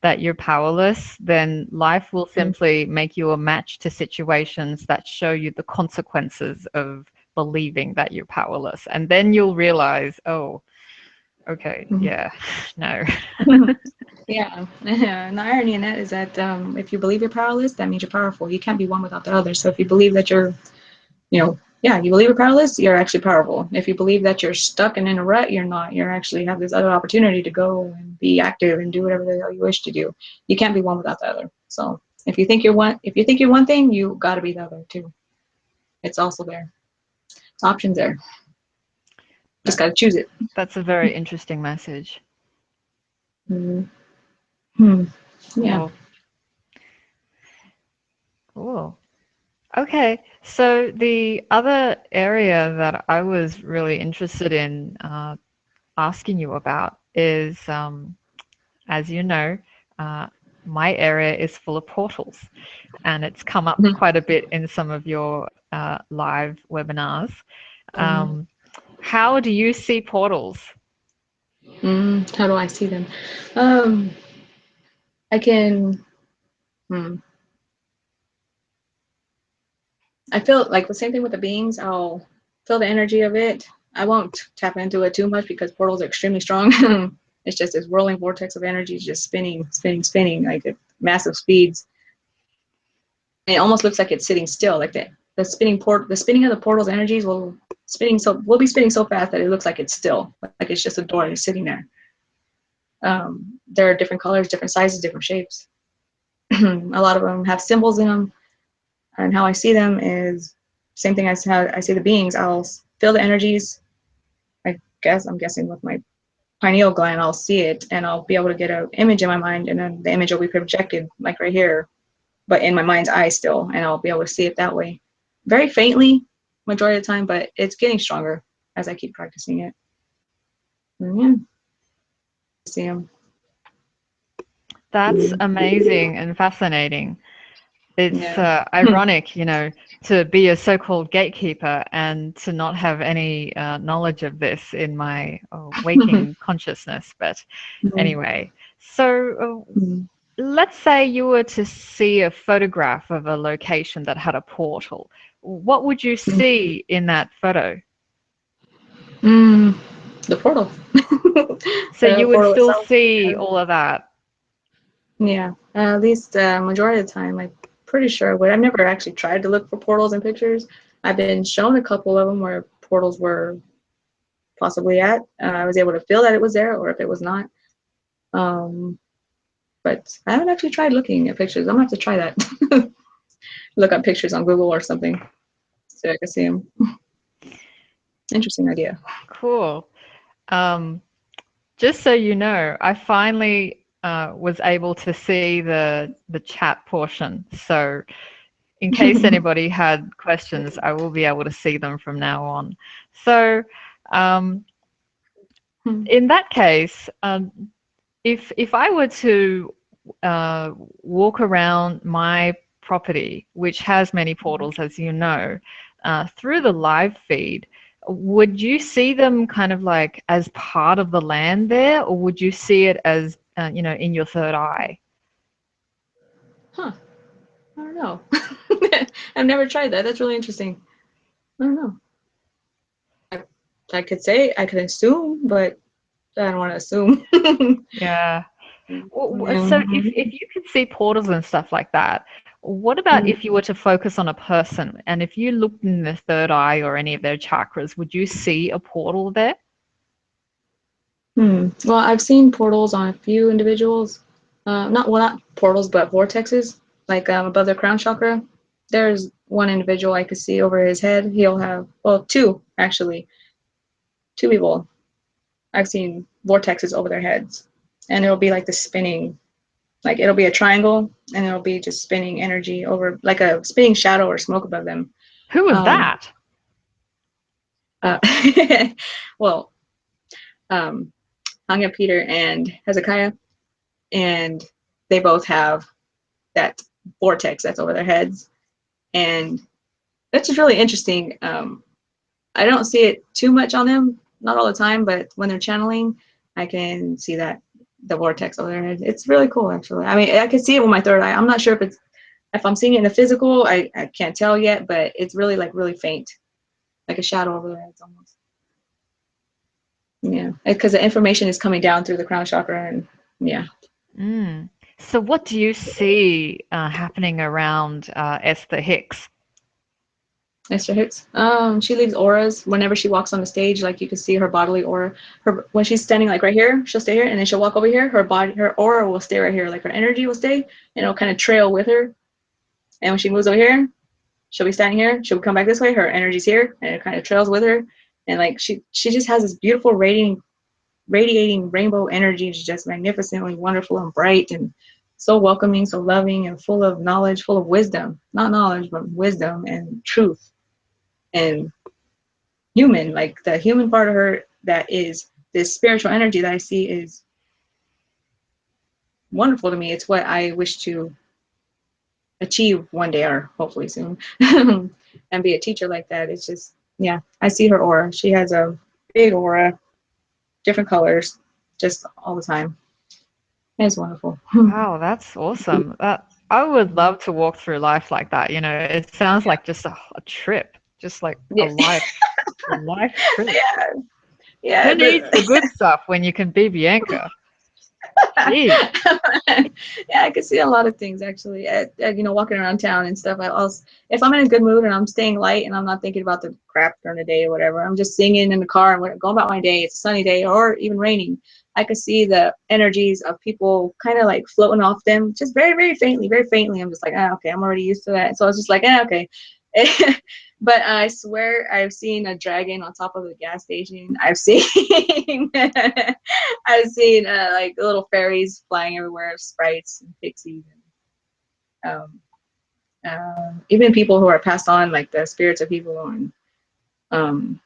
[SPEAKER 1] that you're powerless, then life will simply make you a match to situations that show you the consequences of believing that you're powerless. And then you'll realize, oh, okay, yeah, no.
[SPEAKER 2] Yeah, and the irony in that is that if you believe you're powerless, that means you're powerful. You can't be one without the other. So if you believe that you're, you believe you're powerless, you're actually powerful. If you believe that you're stuck and in a rut, you're not. You're actually have this other opportunity to go and be active and do whatever the hell you wish to do. You can't be one without the other. So if you think you're one thing, you got to be the other too. It's also there. It's options there. Just got to choose it.
[SPEAKER 1] That's a very interesting message.
[SPEAKER 2] Mm-hmm. Yeah.
[SPEAKER 1] Cool. Okay, so the other area that I was really interested in asking you about is, as you know, my area is full of portals, and it's come up quite a bit in some of your live webinars. How do you see portals?
[SPEAKER 2] How do I see them? I can. I feel like the same thing with the beings. I'll feel the energy of it. I won't tap into it too much because portals are extremely strong. It's just this whirling vortex of energy, just spinning, like at massive speeds. And it almost looks like it's sitting still, like the spinning of the portal's energies will be spinning so fast that it looks like it's still, like it's just a door that's sitting there. There are different colors, different sizes, different shapes. A lot of them have symbols in them. And how I see them is same thing as how I see the beings. I'll feel the energies. I'm guessing with my pineal gland, I'll see it and I'll be able to get an image in my mind, and then the image will be projected like right here, but in my mind's eye still, and I'll be able to see it that way. Very faintly, majority of the time, but it's getting stronger as I keep practicing it. Yeah. See them.
[SPEAKER 1] That's amazing and fascinating. It's ironic, to be a so-called gatekeeper and to not have any knowledge of this in my waking consciousness. But anyway, so let's say you were to see a photograph of a location that had a portal. What would you see in that photo?
[SPEAKER 2] The portal.
[SPEAKER 1] So you would still see all of that?
[SPEAKER 2] Yeah, at least majority of the time, I'm pretty sure. But I've never actually tried to look for portals in pictures. I've been shown a couple of them where portals were possibly at. I was able to feel that it was there, or if it was not. But I haven't actually tried looking at pictures. I'm gonna have to try that. Look up pictures on Google or something so I can see them. Interesting idea.
[SPEAKER 1] Cool. Um, just so you know, I finally was able to see the chat portion. So in case anybody had questions, I will be able to see them from now on. So um, in that case, if I were to walk around my property, which has many portals, as you know, through the live feed, would you see them kind of like as part of the land there, or would you see it as, in your third eye?
[SPEAKER 2] Huh. I don't know. I've never tried that. That's really interesting. I don't know. I could say, I could assume, but I don't want to assume.
[SPEAKER 1] Yeah.
[SPEAKER 2] Yeah.
[SPEAKER 1] So if you could see portals and stuff like that, what about if you were to focus on a person and if you looked in the third eye or any of their chakras, would you see a portal there?
[SPEAKER 2] Well, I've seen portals on a few individuals. Not portals, but vortexes, like above the crown chakra. There's one individual I could see over his head. He'll have, well, two actually, two people. I've seen vortexes over their heads, and it'll be like the spinning, like it'll be a triangle, and it'll be just spinning energy over, like a spinning shadow or smoke above them.
[SPEAKER 1] Who was
[SPEAKER 2] Um,
[SPEAKER 1] that?
[SPEAKER 2] uh, well, um, Hanya Peter and Hezekiah, and they both have that vortex that's over their heads, and that's just really interesting. I don't see it too much on them, not all the time, but when they're channeling, I can see that the vortex over their head. It's really cool, actually. I mean, I can see it with my third eye. I'm not sure if I'm seeing it in the physical. I can't tell yet, but it's really like really faint, like a shadow over their heads almost. Yeah, because the information is coming down through the crown chakra, and yeah.
[SPEAKER 1] Mm. So what do you see happening around Esther Hicks?
[SPEAKER 2] Mr. Hicks. She leaves auras whenever she walks on the stage. Like you can see her bodily aura. Her when she's standing like right here, she'll stay here, and then she'll walk over here. Her aura will stay right here. Like her energy will stay, and it'll kind of trail with her. And when she moves over here, she'll be standing here. She'll come back this way. Her energy's here, and it kind of trails with her. And like she just has this beautiful radiating rainbow energy. It's just magnificently wonderful and bright and so welcoming, so loving, and full of knowledge, full of wisdom. Not knowledge, but wisdom and truth. And human, like the human part of her that is this spiritual energy that I see is wonderful to me. It's what I wish to achieve one day or hopefully soon and be a teacher like that. It's just, yeah, I see her aura. She has a big aura, different colors, just all the time. It's wonderful.
[SPEAKER 1] Wow, that's awesome. I would love to walk through life like that. It sounds like just a trip, just like a
[SPEAKER 2] Yeah.
[SPEAKER 1] life trip.
[SPEAKER 2] Yeah. Yeah.
[SPEAKER 1] Who needs the good stuff when you can be Bianca? Gee.
[SPEAKER 2] Yeah, I could see a lot of things actually. Walking around town and stuff. If I'm in a good mood and I'm staying light and I'm not thinking about the crap during the day or whatever, I'm just singing in the car and going about my day. It's a sunny day or even raining. I could see the energies of people kind of like floating off them, just very, very faintly, very faintly. I'm just like, okay, I'm already used to that. So I was just like, okay. But I swear I've seen a dragon on top of the gas station. I've seen I've seen like little fairies flying everywhere, sprites and pixies, and even people who are passed on, like the spirits of people. And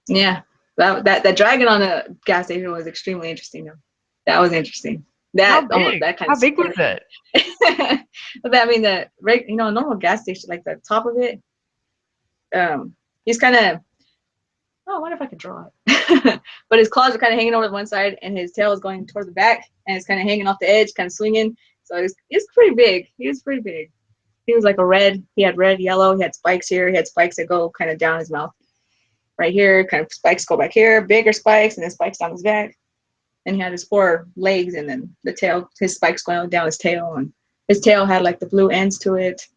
[SPEAKER 2] yeah, that dragon on the gas station was extremely interesting. Though. That was interesting.
[SPEAKER 1] How
[SPEAKER 2] That kind
[SPEAKER 1] How
[SPEAKER 2] of
[SPEAKER 1] big was
[SPEAKER 2] scared
[SPEAKER 1] it?
[SPEAKER 2] me. But I mean, a normal gas station, like the top of it, he's kind of. Oh, I wonder if I could draw it. But his claws are kind of hanging over to one side, and his tail is going toward the back, and it's kind of hanging off the edge, kind of swinging. So he's pretty big. He was pretty big. He was like he had red, yellow. He had spikes here. He had spikes that go kind of down his mouth. Right here, kind of spikes go back here, bigger spikes, and then spikes down his back. And he had his 4 legs, and then the tail, his spikes going down his tail. And his tail had like the blue ends to it,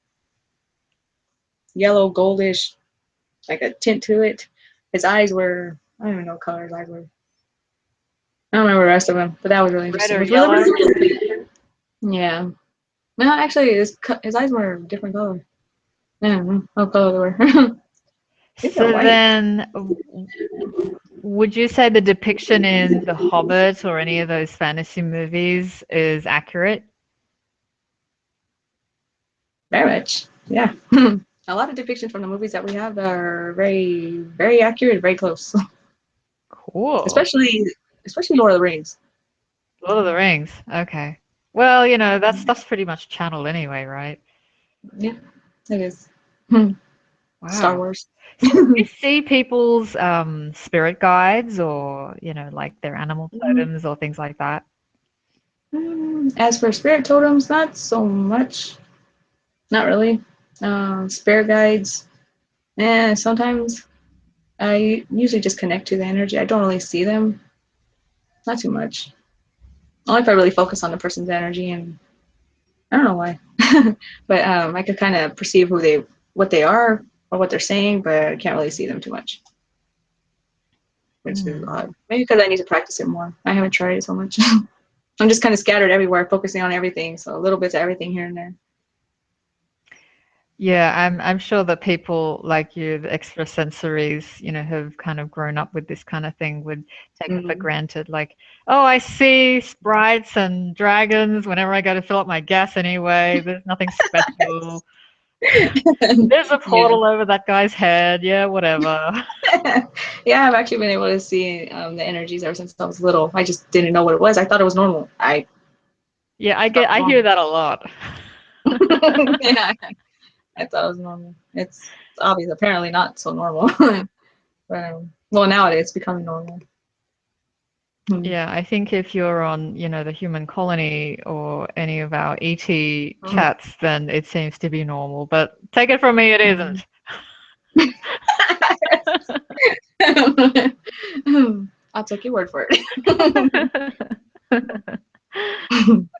[SPEAKER 2] yellow, goldish, like a tint to it. His eyes were, I don't even know what color his eyes were. I don't remember the rest of them, but that was really
[SPEAKER 1] Red
[SPEAKER 2] interesting.
[SPEAKER 1] or
[SPEAKER 2] It was really,
[SPEAKER 1] yellow?
[SPEAKER 2] really interesting. Yeah. No, actually, his eyes were a different color. I don't know what color they were. think they're
[SPEAKER 1] So
[SPEAKER 2] white.
[SPEAKER 1] then, would you say the depiction in The Hobbit or any of those fantasy movies is accurate?
[SPEAKER 2] Very much. Yeah. A lot of depictions from the movies that we have are very, very accurate, very close.
[SPEAKER 1] Cool.
[SPEAKER 2] especially Lord of the Rings.
[SPEAKER 1] Lord of the Rings. Okay. Well, that stuff's pretty much channeled anyway, right?
[SPEAKER 2] Yeah, it is. Star
[SPEAKER 1] Wow.
[SPEAKER 2] Wars.
[SPEAKER 1] So do you see people's spirit guides or, like their animal totems or things like that?
[SPEAKER 2] As for spirit totems, not so much. Not really. Spirit guides. Sometimes I usually just connect to the energy. I don't really see them. Not too much. Only if I really focus on the person's energy, and I don't know why. But I could kind of perceive what they are or what they're saying, but I can't really see them too much, which is
[SPEAKER 1] Hmm.
[SPEAKER 2] odd. Maybe because I need to practice it more. I haven't tried it so much. I'm just kind of scattered everywhere, focusing on everything, so little bits of everything here and there.
[SPEAKER 1] Yeah, I'm sure that people like you, the extrasensories, have kind of grown up with this kind of thing, would take it for
[SPEAKER 2] Mm.
[SPEAKER 1] granted. Like, oh, I see sprites and dragons whenever I go to fill up my gas anyway. There's nothing special. There's a
[SPEAKER 2] Yeah.
[SPEAKER 1] portal over that guy's head. Yeah, whatever.
[SPEAKER 2] Yeah, I've actually been able to see the energies ever since I was little. I just didn't know what it was. I thought it was normal. I
[SPEAKER 1] Yeah,
[SPEAKER 2] thought it
[SPEAKER 1] I
[SPEAKER 2] was
[SPEAKER 1] hear
[SPEAKER 2] normal.
[SPEAKER 1] that a lot.
[SPEAKER 2] Yeah, I thought it was normal. It's obvious, apparently not so normal. But well, nowadays it's becoming normal. Hmm.
[SPEAKER 1] Yeah, I think if you're on, the human colony or any of our ET
[SPEAKER 2] Mhm.
[SPEAKER 1] chats, then it seems to be normal. But take it from me, it
[SPEAKER 2] Mhm.
[SPEAKER 1] isn't.
[SPEAKER 2] I'll take your word for it.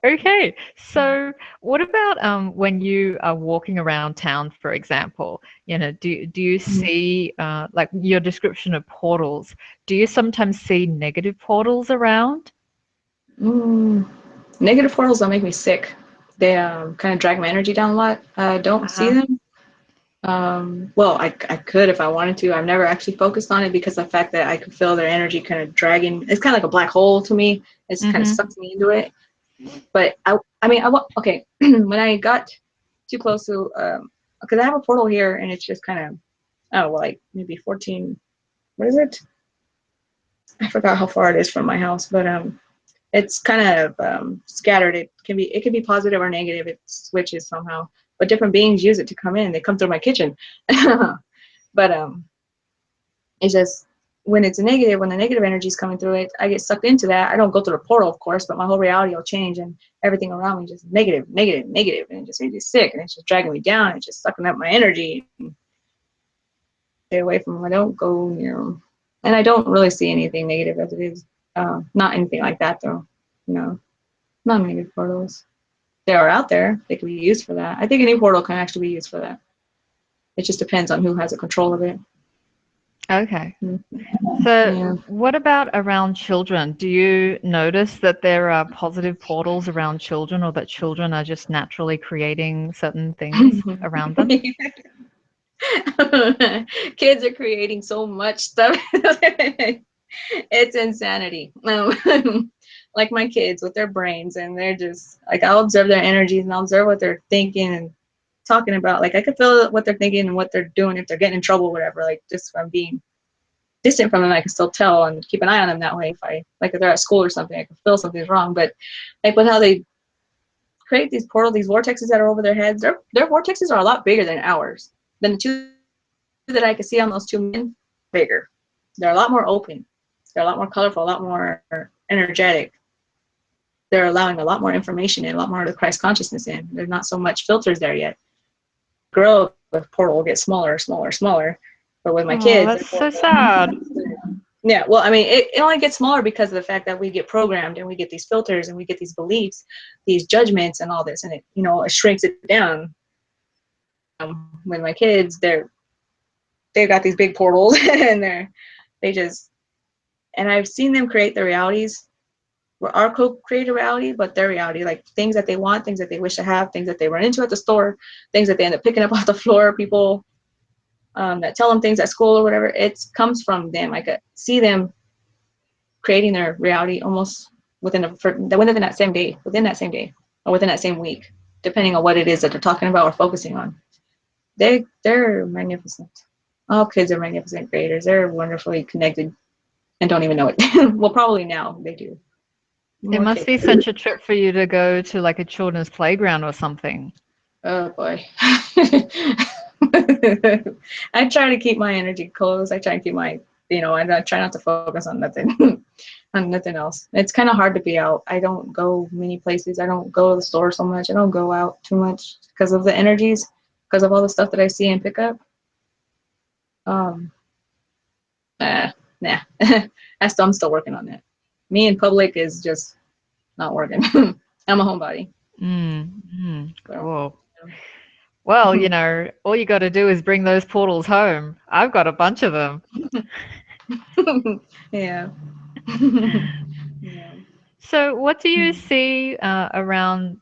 [SPEAKER 1] Okay, so what about when you are walking around town, for example? Do you see like your description of portals? Do you sometimes see negative portals around?
[SPEAKER 2] Mm. Negative portals don't make me sick. They kind of drag my energy down a lot. I don't see
[SPEAKER 1] Uh-huh.
[SPEAKER 2] them. Well, I could if I wanted to. I've never actually focused on it because the fact that I could feel their energy kind of dragging. It's kind of like a black hole to me. It's kind of
[SPEAKER 1] Mm-hmm.
[SPEAKER 2] sucks me into it. But I mean, okay. When I got too close to, because I have a portal here, and it's just kind of, oh, well, like maybe 14. What is it? I forgot how far it is from my house, but it's kind of scattered. It can be positive or negative. It switches somehow. But different beings use it to come in. They come through my kitchen. But it's just when it's a negative, when the negative energy is coming through it, I get sucked into that. I don't go through the portal, of course, but my whole reality will change and everything around me just negative, negative, negative, and it just makes me sick and it's just dragging me down. It's just sucking up my energy. Stay away from them. I don't go near them, and I don't really see anything negative as it is. Not anything like that though. No, not negative portals. They are out there. They can be used for that. I think any portal can actually be used for that. It just depends on who has the control of it.
[SPEAKER 1] Okay.
[SPEAKER 2] Mm.
[SPEAKER 1] So,
[SPEAKER 2] Yeah.
[SPEAKER 1] what about around children? Do you notice that there are positive portals around children, or that children are just naturally creating certain things around them?
[SPEAKER 2] Kids are creating so much stuff. It's insanity. Like my kids with their brains, and they're just like, I'll observe their energies and I'll observe what they're thinking and talking about. Like I could feel what they're thinking and what they're doing if they're getting in trouble, whatever. Like just from being distant from them, I can still tell and keep an eye on them that way. If they're at school or something, I can feel something's wrong. But like with how they create these portals, these vortexes that are over their heads, their vortexes are a lot bigger than ours. Than the two that I could see on those two men, bigger. They're a lot more open. They're a lot more colorful, a lot more energetic. They're allowing a lot more information in, a lot more of the Christ consciousness in. There's not so much filters there yet. Grow, the portal will get smaller, smaller, smaller. But with my
[SPEAKER 1] Oh,
[SPEAKER 2] kids,
[SPEAKER 1] that's so sad.
[SPEAKER 2] yeah, well, I mean, it only gets smaller because of the fact that we get programmed and we get these filters and we get these beliefs, these judgments and all this, and it shrinks it down. When my kids, they've got these big portals and they just, and I've seen them create their realities. Our co-created reality, but their reality, like things that they want, things that they wish to have, things that they run into at the store, things that they end up picking up off the floor, people. that tell them things at school or whatever. It comes from them. I could see them creating their reality almost within that same day, or within that same week, depending on what it is that they're talking about or focusing on. They're magnificent. All kids are magnificent creators. They're wonderfully connected and don't even know it. Well, probably now they do.
[SPEAKER 1] It
[SPEAKER 2] More
[SPEAKER 1] must
[SPEAKER 2] kids.
[SPEAKER 1] be such a trip for you to go to like a children's playground or something.
[SPEAKER 2] Oh boy. I try to keep my energy close. I try to keep my, I try not to focus on nothing, on nothing else. It's kind of hard to be out. I don't go many places. I don't go to the store so much. I don't go out too much because of the energies, because of all the stuff that I see and pick up. Nah. I'm still working on that. Me in public is just not working. I'm a homebody.
[SPEAKER 1] Cool. Well, all you got to do is bring those portals home. I've got a bunch of them.
[SPEAKER 2] Yeah. Yeah.
[SPEAKER 1] So what do you see around,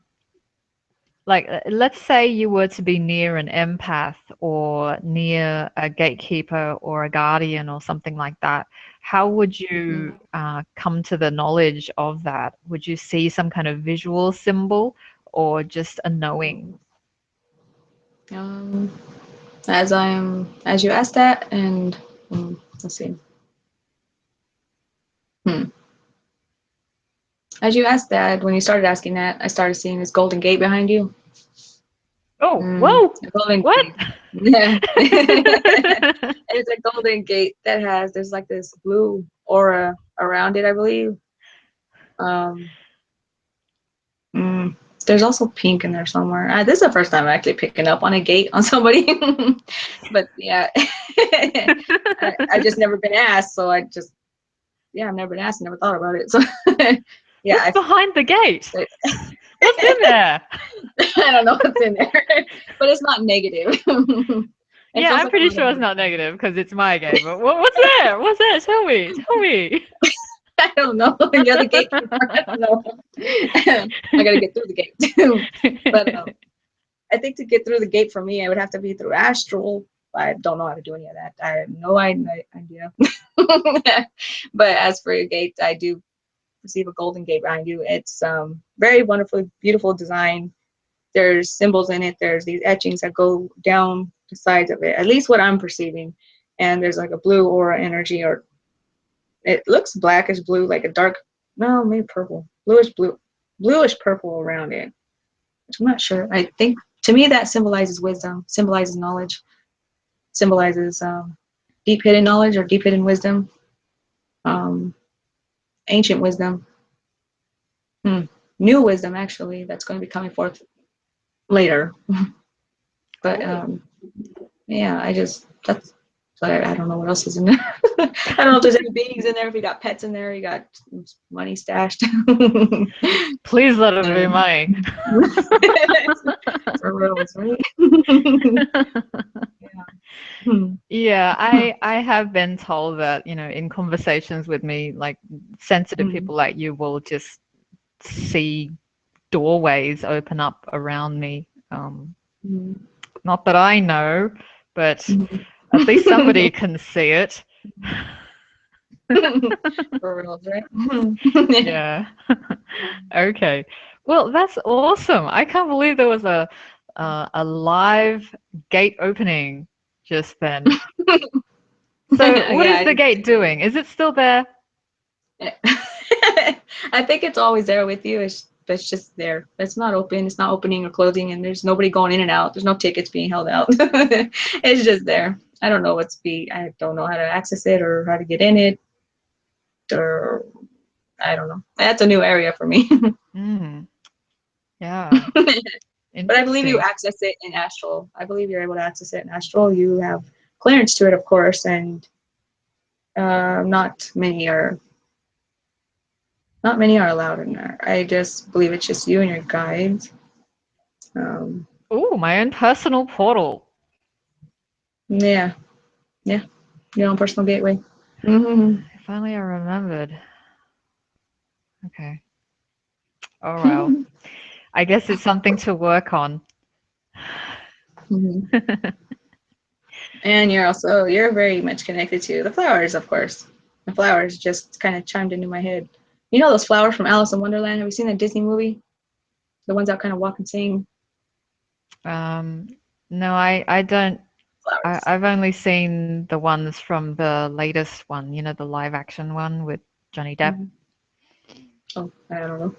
[SPEAKER 1] like, let's say you were to be near an empath or near a gatekeeper or a guardian or something like that. How would you come to the knowledge of that? Would you see some kind of visual symbol or just a knowing?
[SPEAKER 2] As you asked that, and let's see. As you asked that, when you started asking that, I started seeing this golden gate behind you.
[SPEAKER 1] Oh, whoa!
[SPEAKER 2] A golden
[SPEAKER 1] What?
[SPEAKER 2] gate. Yeah. It's a golden gate that there's like this blue aura around it, I believe. There's also pink in there somewhere. This is the first time I'm actually picking up on a gate on somebody. But yeah, I just never been asked, so I've never been asked, never thought about it. So yeah,
[SPEAKER 1] What's behind the gate? What's in there?
[SPEAKER 2] I don't know what's in there, but it's not negative.
[SPEAKER 1] Yeah, I'm pretty sure it's not negative because it's my game. But what's there? What's there? Tell me. Tell me.
[SPEAKER 2] I don't know. You're the gatekeeper. I don't know. I gotta get through the gate. But I think to get through the gate for me, I would have to be through astral. I don't know how to do any of that. I have no idea. But as for your gate, I do perceive a golden gate behind you. It's very wonderfully beautiful design. There's symbols in it. There's these etchings that go down the sides of it, at least what I'm perceiving. And there's like a blue aura energy, or it looks blackish blue, like a dark, no, maybe purple, bluish purple around it. I'm not sure. I think to me that symbolizes wisdom, symbolizes knowledge, symbolizes deep hidden knowledge or deep hidden wisdom, ancient wisdom, new wisdom actually that's going to be coming forth later. But yeah, I don't know what else is in there. I don't know if there's any beings in there, if you got pets in there, you got money stashed.
[SPEAKER 1] Please let it be money.
[SPEAKER 2] For reals, right?
[SPEAKER 1] Yeah, I have been told that, in conversations with me, like sensitive people like you will just see doorways open up around me. Not that I know, but at least somebody can see it.
[SPEAKER 2] For reals, right?
[SPEAKER 1] Yeah. Okay. Well, that's awesome. I can't believe there was a live gate opening just then. So what is the gate doing? Is it still there?
[SPEAKER 2] I think it's always there with you. It's just there. It's not open. It's not opening or closing, and there's nobody going in and out. There's no tickets being held out. It's just there. I don't know I don't know how to access it or how to get in it, or I don't know. That's a new area for me.
[SPEAKER 1] Yeah.
[SPEAKER 2] But I believe you access it in astral. I believe you're able to access it in astral. You have clearance to it, of course, and not many are allowed in there. I just believe it's just you and your guides.
[SPEAKER 1] Oh, my own personal portal.
[SPEAKER 2] Yeah, your own personal gateway.
[SPEAKER 1] If only I remembered. Okay. Oh well. I guess it's something to work on.
[SPEAKER 2] And you're very much connected to the flowers, of course. The flowers just kind of chimed into my head. You know those flowers from Alice in Wonderland? Have you seen that Disney movie? The ones that kind of walk and sing
[SPEAKER 1] Um, no, I don't.
[SPEAKER 2] flowers.
[SPEAKER 1] I've only seen the ones from the latest one, you know, the live action one with Johnny Depp.
[SPEAKER 2] Mhm. Oh, I don't know.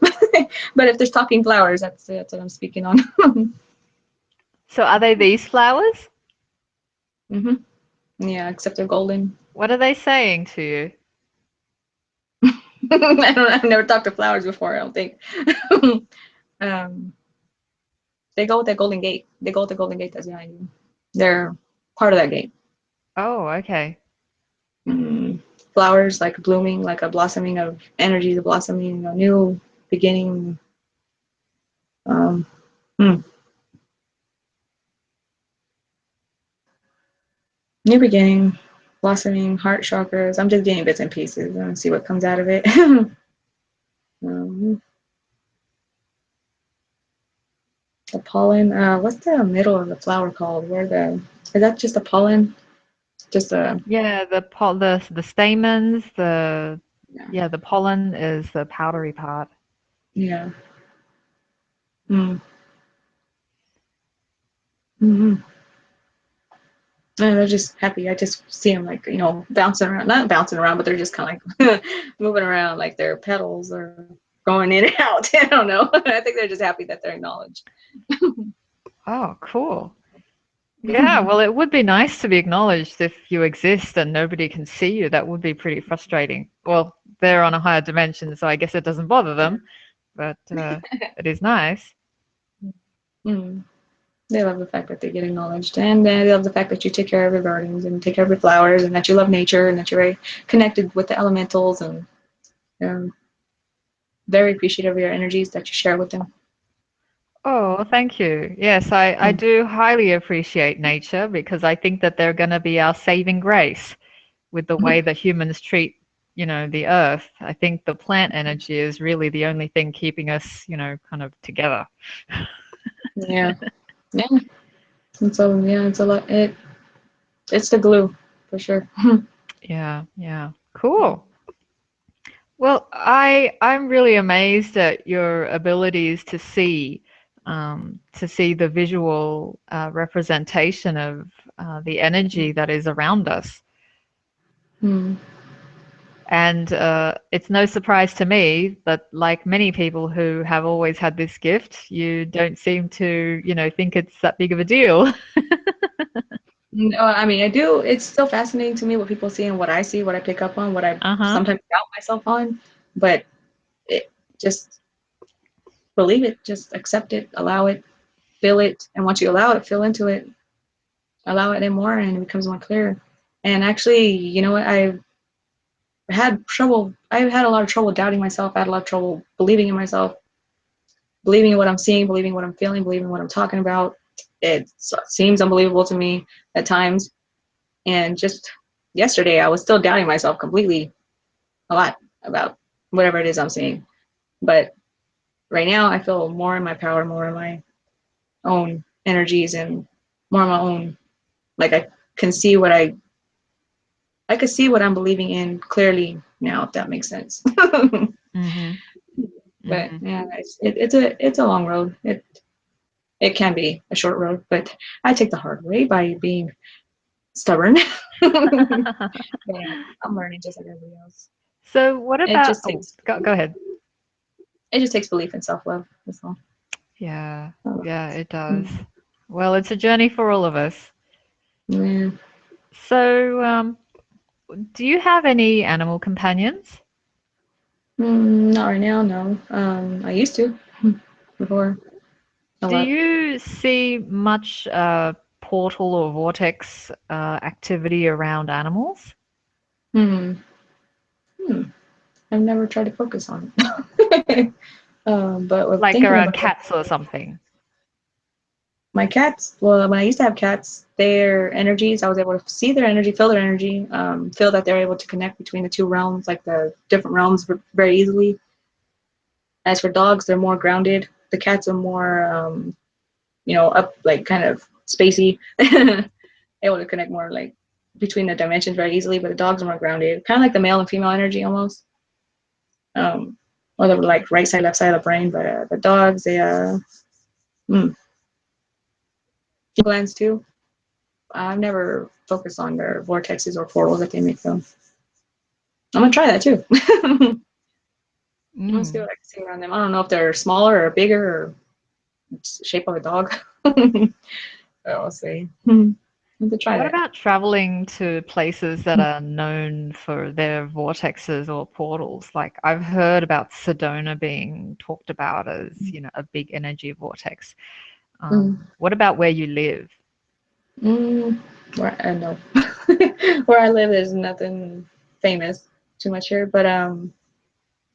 [SPEAKER 2] But if there's talking flowers, that's what I'm speaking on.
[SPEAKER 1] So are they these flowers?
[SPEAKER 2] hmm Yeah, except they're golden.
[SPEAKER 1] What are they saying to you?
[SPEAKER 2] I've never talked to flowers before, I don't think. um, they go with that golden gate. They go with the golden gate that's behind you. They're part of that gate.
[SPEAKER 1] Oh, okay.
[SPEAKER 2] Mm. Flowers like blooming, like a blossoming of energy, the blossoming, a new beginning. Um, hmm. New beginning, blossoming, heart chakras. I'm just getting bits and pieces and see what comes out of it. um, the pollen. What's the middle of the flower called? Is that just the pollen? Just a
[SPEAKER 1] Yeah, the stamens,
[SPEAKER 2] yeah,
[SPEAKER 1] the pollen is the powdery part.
[SPEAKER 2] yeah. Mm. hmm And they're just happy. I just see them like bouncing around, not bouncing around, but they're just kind of like moving around like their petals are going in and out. I don't know. I think they're just happy that they're acknowledged.
[SPEAKER 1] Oh, cool. Yeah, well, it would be nice to be acknowledged if you exist and nobody can see you. That would be pretty frustrating. Well, they're on a higher dimension, so I guess it doesn't bother them, but it is nice.
[SPEAKER 2] Mm. They love the fact that they get acknowledged, and they love the fact that you take care of your gardens and take care of your flowers, and that you love nature, and that you're very connected with the elementals, and um, very appreciative of your energies that you share with them.
[SPEAKER 1] Oh, thank you. Yes, I
[SPEAKER 2] Mm.
[SPEAKER 1] do highly appreciate nature because I think that they're going to be our saving grace with the way that humans treat, you know, the earth. I think the plant energy is really the only thing keeping us, you know, kind of together.
[SPEAKER 2] Yeah, yeah. And so yeah, it's a lot. It's the glue for sure.
[SPEAKER 1] Yeah, yeah. Cool. Well, I'm really amazed at your abilities to see the visual representation of the energy that is around us.
[SPEAKER 2] Mm.
[SPEAKER 1] And it's no surprise to me that, like many people who have always had this gift, you don't seem to, you know, think it's that big of a deal.
[SPEAKER 2] No, I mean I do. It's still fascinating to me what people see and what I see, what I pick up on, what I
[SPEAKER 1] Uh-huh.
[SPEAKER 2] sometimes doubt myself on. But it just believe it, just accept it, allow it, feel it, and once you allow it, feel into it, allow it in more, and it becomes more clear. And actually, you know what? Had trouble. I've had a lot of trouble doubting myself. I had a lot of trouble believing in myself, believing in what I'm seeing, believing in what I'm feeling, believing in what I'm talking about. It seems unbelievable to me at times. And just yesterday, I was still doubting myself completely a lot about whatever it is I'm seeing. But right now, I feel more in my power, more in my own energies, and more in my own. Like can see what I could see what I'm believing in clearly now, if that makes sense.
[SPEAKER 1] Mm-hmm.
[SPEAKER 2] But
[SPEAKER 1] Mm-hmm.
[SPEAKER 2] yeah, it's a long road. It can be a short road, but I take the hard way by being stubborn. Yeah, I'm learning just like everybody else.
[SPEAKER 1] So what
[SPEAKER 2] It
[SPEAKER 1] about,
[SPEAKER 2] just
[SPEAKER 1] oh,
[SPEAKER 2] takes
[SPEAKER 1] go ahead.
[SPEAKER 2] it just takes belief and self love. That's all.
[SPEAKER 1] Yeah,
[SPEAKER 2] Oh,
[SPEAKER 1] yeah, it does.
[SPEAKER 2] mm,
[SPEAKER 1] Well, it's a journey for all of us.
[SPEAKER 2] yeah.
[SPEAKER 1] So, do you have any animal companions?
[SPEAKER 2] Not right now, no. I used to before a
[SPEAKER 1] Do
[SPEAKER 2] lot.
[SPEAKER 1] you see much portal or vortex activity around animals?
[SPEAKER 2] Hmm. Hmm. I've never tried to focus on it. But with
[SPEAKER 1] Like
[SPEAKER 2] thinking
[SPEAKER 1] around
[SPEAKER 2] about it,
[SPEAKER 1] cats or something?
[SPEAKER 2] my cats, well, when I used to have cats, their energies, I was able to see their energy, feel their energy, feel that they're able to connect between the two realms, like the different realms, very easily. As for dogs, they're more grounded. The cats are more, up, like kind of spacey. able to connect more like between the dimensions very easily, but the dogs are more grounded, kind of like the male and female energy almost. Or the like right side, left side of the brain, but the dogs, they glands too. I've never focused on their vortexes or portals that they make them. I'm gonna try that too. I'm gonna see what I can see around them. I don't know if they're smaller or bigger or shape of a dog. We'll see. To try
[SPEAKER 1] What
[SPEAKER 2] that.
[SPEAKER 1] about traveling to places that are known for their vortexes or portals? Like I've heard about Sedona being talked about as, you know, a big energy vortex. What about where you live?
[SPEAKER 2] Where I know where I live, there's nothing famous too much here, but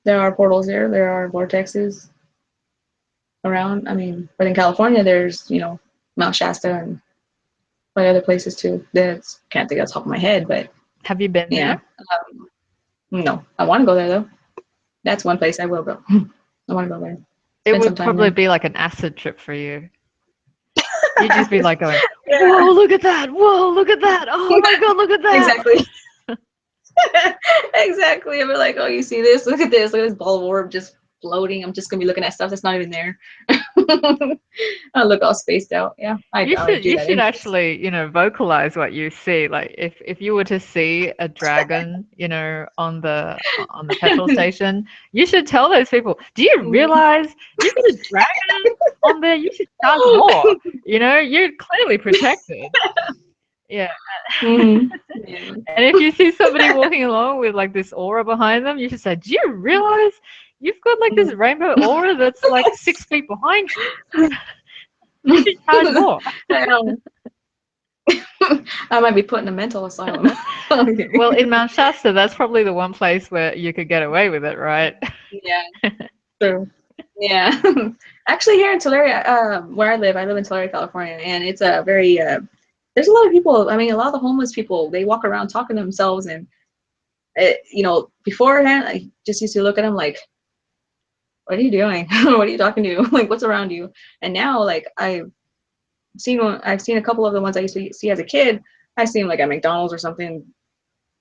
[SPEAKER 2] there are portals here. There are vortexes around. I mean, but in California, there's Mount Shasta and like other places too. That can't think off the top of my head, but
[SPEAKER 1] Have you been
[SPEAKER 2] yeah.
[SPEAKER 1] there?
[SPEAKER 2] No, I want to go there though. That's one place I will go. I want to go there.
[SPEAKER 1] It
[SPEAKER 2] Spend some
[SPEAKER 1] would
[SPEAKER 2] time
[SPEAKER 1] probably
[SPEAKER 2] there.
[SPEAKER 1] be like an acid trip for you. You'd just be like going, whoa, look at that. Whoa, look at that. Oh my God, look at that.
[SPEAKER 2] Exactly. Exactly. I'll be like, oh, you see this? Look at this. Look at this ball of orb just floating. I'm just going to be looking at stuff that's not even there. I look all spaced out. Yeah, I
[SPEAKER 1] You
[SPEAKER 2] would
[SPEAKER 1] should
[SPEAKER 2] do
[SPEAKER 1] you
[SPEAKER 2] that
[SPEAKER 1] should
[SPEAKER 2] anyways.
[SPEAKER 1] actually, you know, vocalize what you see. Like if you were to see a dragon, you know, on the petrol station, you should tell those people, do you realize you've got a dragon on there? You should charge more. You know, you're clearly protected. Yeah.
[SPEAKER 2] Yeah.
[SPEAKER 1] And if you see somebody walking along with like this aura behind them, you should say, do you realize you've got like this rainbow aura that's like 6 feet behind you? You should charge more.
[SPEAKER 2] I might be put in a mental asylum. Okay.
[SPEAKER 1] Well, in Mount Shasta, that's probably the one place where you could get away with it, right?
[SPEAKER 2] Yeah, true. Yeah. Actually, here in Tulare, where I live in Tulare, California, and it's a very, there's a lot of people. I mean, a lot of the homeless people, they walk around talking to themselves, and beforehand, I just used to look at them like, what are you doing? What are you talking to? Like, what's around you? And now, like, I've seen a couple of the ones I used to see as a kid. I see them like at McDonald's or something,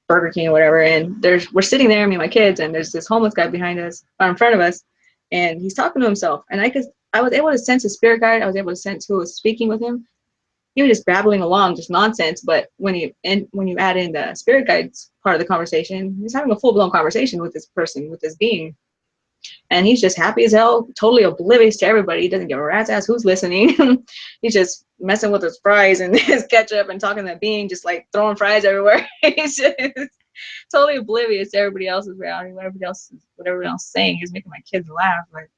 [SPEAKER 2] Burger King or whatever, and we're sitting there, me and my kids, and there's this homeless guy behind us or in front of us, and he's talking to himself, and I was able to sense his spirit guide. I was able to sense who was speaking with him. He was just babbling along, just nonsense. But when you add in the spirit guides part of the conversation, he's having a full blown conversation with this person, with this being, and he's just happy as hell, totally oblivious to everybody. He doesn't give a rat's ass who's listening. He's just messing with his fries and his ketchup and talking to that being, just like throwing fries everywhere. He's just totally oblivious to everybody else's reality, whatever else is saying. He's making my kids laugh. Like,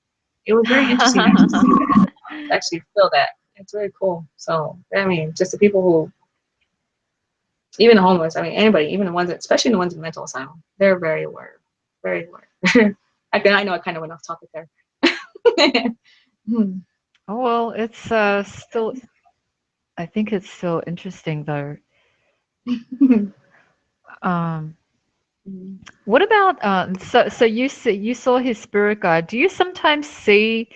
[SPEAKER 2] it was very interesting to actually see that, to actually feel that. It's very cool. So, I mean, just the people who, even the homeless, I mean, anybody, even the ones that, especially the ones in the mental asylum, they're very aware, very aware. I know I kind of went off topic there.
[SPEAKER 1] Oh, well, it's still, I think it's still interesting though. Um, what about so you saw his spirit guide. Do you sometimes see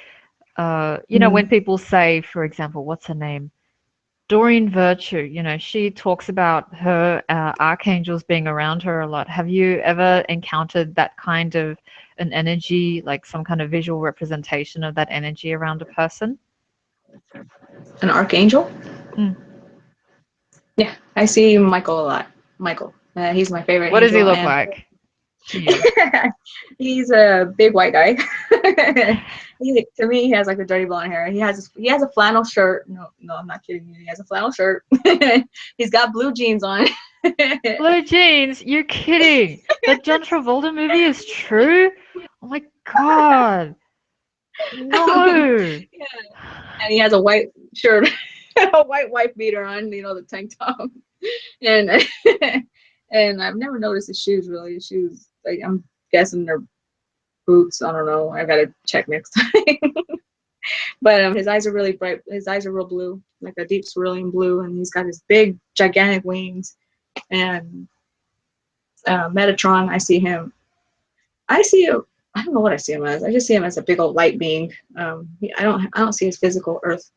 [SPEAKER 1] you know, when people say, for example, what's her name? Doreen Virtue, you know, she talks about her archangels being around her a lot. Have you ever encountered that kind of an energy, like some kind of visual representation of that energy around a person?
[SPEAKER 2] An archangel? Yeah, I see Michael a lot. Michael, he's my favorite
[SPEAKER 1] What does he
[SPEAKER 2] angel,
[SPEAKER 1] look
[SPEAKER 2] and
[SPEAKER 1] like to you?
[SPEAKER 2] he's a big white guy. To me, he has like the dirty blonde hair. He has a flannel shirt. No, I'm not kidding you. He has a flannel shirt. He's got blue jeans on.
[SPEAKER 1] Blue jeans? You're kidding. That John Travolta movie is true? Oh my God. No.
[SPEAKER 2] Yeah. And he has a white shirt, a white wife beater on. The tank top, and and I've never noticed his shoes really. His shoes, like, I'm guessing they're boots. I don't know. I gotta check next time. But his eyes are really bright. His eyes are real blue, like a deep cerulean blue, and he's got his big, gigantic wings. And Metatron, I see him. I see him. I don't know what I see him as. I just see him as a big old light being. I don't see his physical Earth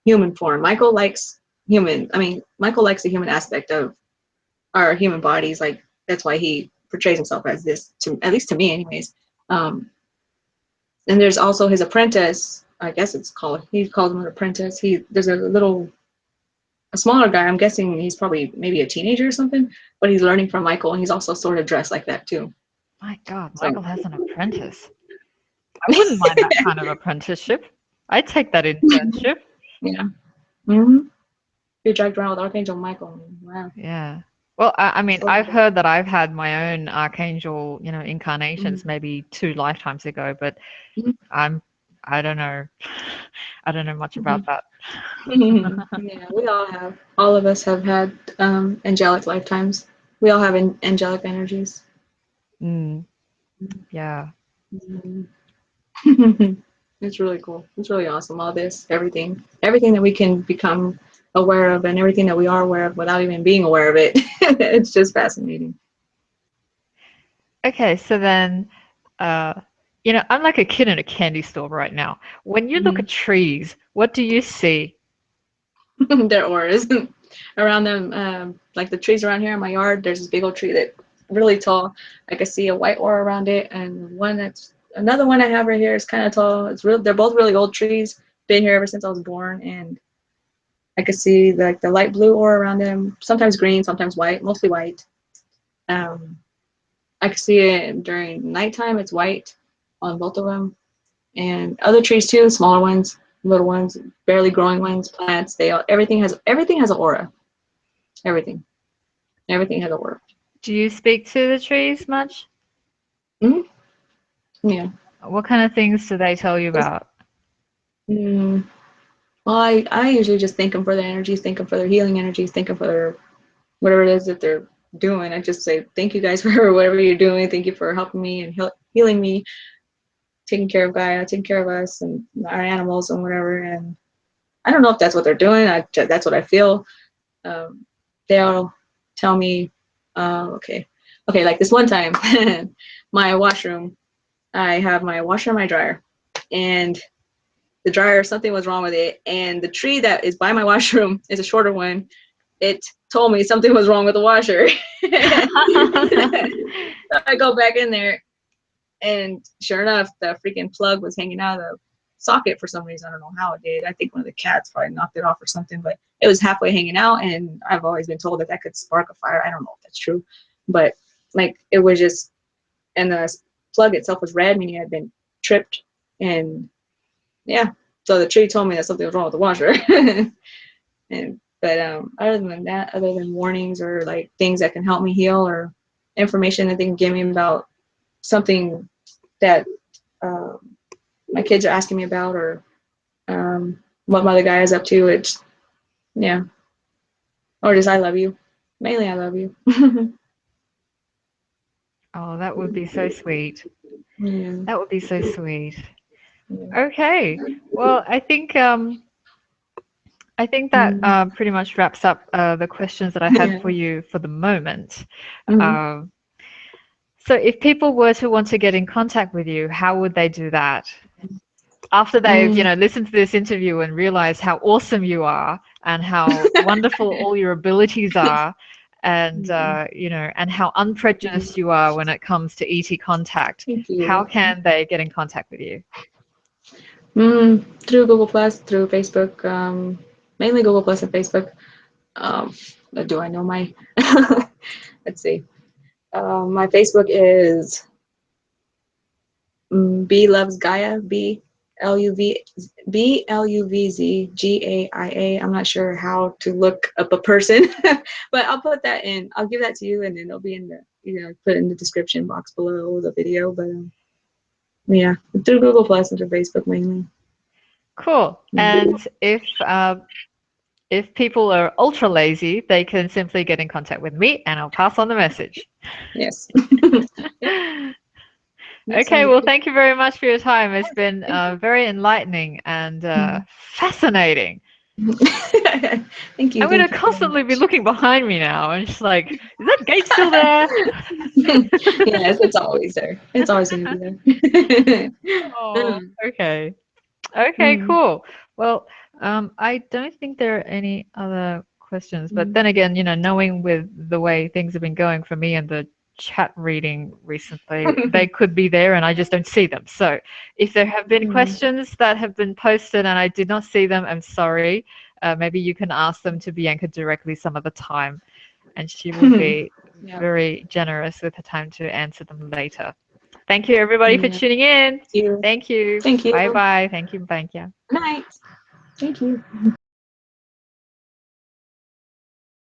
[SPEAKER 2] human form. Michael likes human. I mean, Michael likes the human aspect of our human bodies. Like that's why he portrays himself as this, to at least to me, anyways. And there's also his apprentice. I guess it's called. He calls him an apprentice. There's a smaller guy. I'm guessing he's probably maybe a teenager or something, but he's learning from Michael, and he's also sort of dressed like that too.
[SPEAKER 1] My God,
[SPEAKER 2] So
[SPEAKER 1] Michael has an apprentice. I wouldn't mind that kind of apprenticeship. I'd take that internship.
[SPEAKER 2] yeah. Mm-hmm. You're dragged around with Archangel Michael. Wow.
[SPEAKER 1] Yeah. Well, I mean, I've heard that I've had my own archangel, incarnations maybe 2 lifetimes ago, but I don't know. I don't know much about that.
[SPEAKER 2] Yeah, we all have. All of us have had angelic lifetimes. We all have angelic energies.
[SPEAKER 1] Yeah.
[SPEAKER 2] It's really cool. It's really awesome. All this, everything that we can become aware of, and everything that we are aware of without even being aware of it. It's just fascinating.
[SPEAKER 1] Okay, so then, I'm like a kid in a candy store right now. When you look at trees, what do you see?
[SPEAKER 2] Their auras around them, like the trees around here in my yard. There's this big old tree that's really tall. I can see a white aura around it, and another one I have right here is kind of tall. They're both really old trees. Been here ever since I was born, and I could see like the light blue aura around them. Sometimes green, sometimes white, mostly white. I could see it during nighttime. It's white on both of them, and other trees too, smaller ones, little ones, barely growing ones, plants. Everything has an aura. Everything has an aura.
[SPEAKER 1] Do you speak to the trees much?
[SPEAKER 2] Yeah.
[SPEAKER 1] What kind of things do they tell you about?
[SPEAKER 2] Well, I usually just thank them for their energies, thank them for their healing energies, thank them for their whatever it is that they're doing. I just say thank you guys for whatever you're doing. Thank you for helping me and healing me, taking care of Gaia, taking care of us and our animals and whatever. And I don't know if that's what they're doing. That's what I feel. They all tell me, okay, like this one time, my washroom, I have my washer and my dryer, and the dryer, something was wrong with it, and the tree that is by my washroom is a shorter one. It told me something was wrong with the washer. So I go back in there, and sure enough, the freaking plug was hanging out of the socket for some reason. I don't know how it did. I think one of the cats probably knocked it off or something, but it was halfway hanging out, and I've always been told that could spark a fire. I don't know if that's true, but like it was just, and the plug itself was red, meaning it had been tripped, and yeah. So the tree told me that something was wrong with the washer. But other than that, other than warnings or like things that can help me heal or information that they can give me about something that my kids are asking me about, or what my other guy is up to, it's or just I love you. Mainly I love you.
[SPEAKER 1] Oh, that would be so sweet.
[SPEAKER 2] Yeah.
[SPEAKER 1] That would be so sweet. Okay. Well, I think that pretty much wraps up the questions that I had for you for the moment. So if people were to want to get in contact with you, how would they do that? After they've, listened to this interview and realized how awesome you are and how wonderful all your abilities are, and and how unprejudiced you are when it comes to ET contact, how can they get in contact with you?
[SPEAKER 2] Through Google Plus, through Facebook, mainly Google Plus and Facebook. Do I know my? Let's see. My Facebook is B Loves Gaia. BLUVZGAIA. I'm not sure how to look up a person, but I'll put that in. I'll give that to you, and then it'll be in the put in the description box below the video. But yeah, through Google Plus and through Facebook mainly.
[SPEAKER 1] Cool. And if people are ultra lazy, they can simply get in contact with me, and I'll pass on the message.
[SPEAKER 2] Yes.
[SPEAKER 1] Okay, well, thank you very much for your time. It's been very enlightening and fascinating.
[SPEAKER 2] Thank you.
[SPEAKER 1] I'm going to constantly be looking behind me now and just like, is that gate still there?
[SPEAKER 2] Yes, it's always there. It's always going to be there.
[SPEAKER 1] Oh, okay. Okay, cool. Well, I don't think there are any other questions, but then again, knowing with the way things have been going for me and the chat reading recently, they could be there and I just don't see them. So if there have been questions that have been posted and I did not see them, I'm sorry. Maybe you can ask them to Bianca directly some other time, and she will be very generous with her time to answer them later. Thank you, everybody, for tuning in.
[SPEAKER 2] Thank you.
[SPEAKER 1] Thank you.
[SPEAKER 2] Thank you.
[SPEAKER 1] Bye-bye. Thank you, Bianca.
[SPEAKER 2] Good night. Thank you.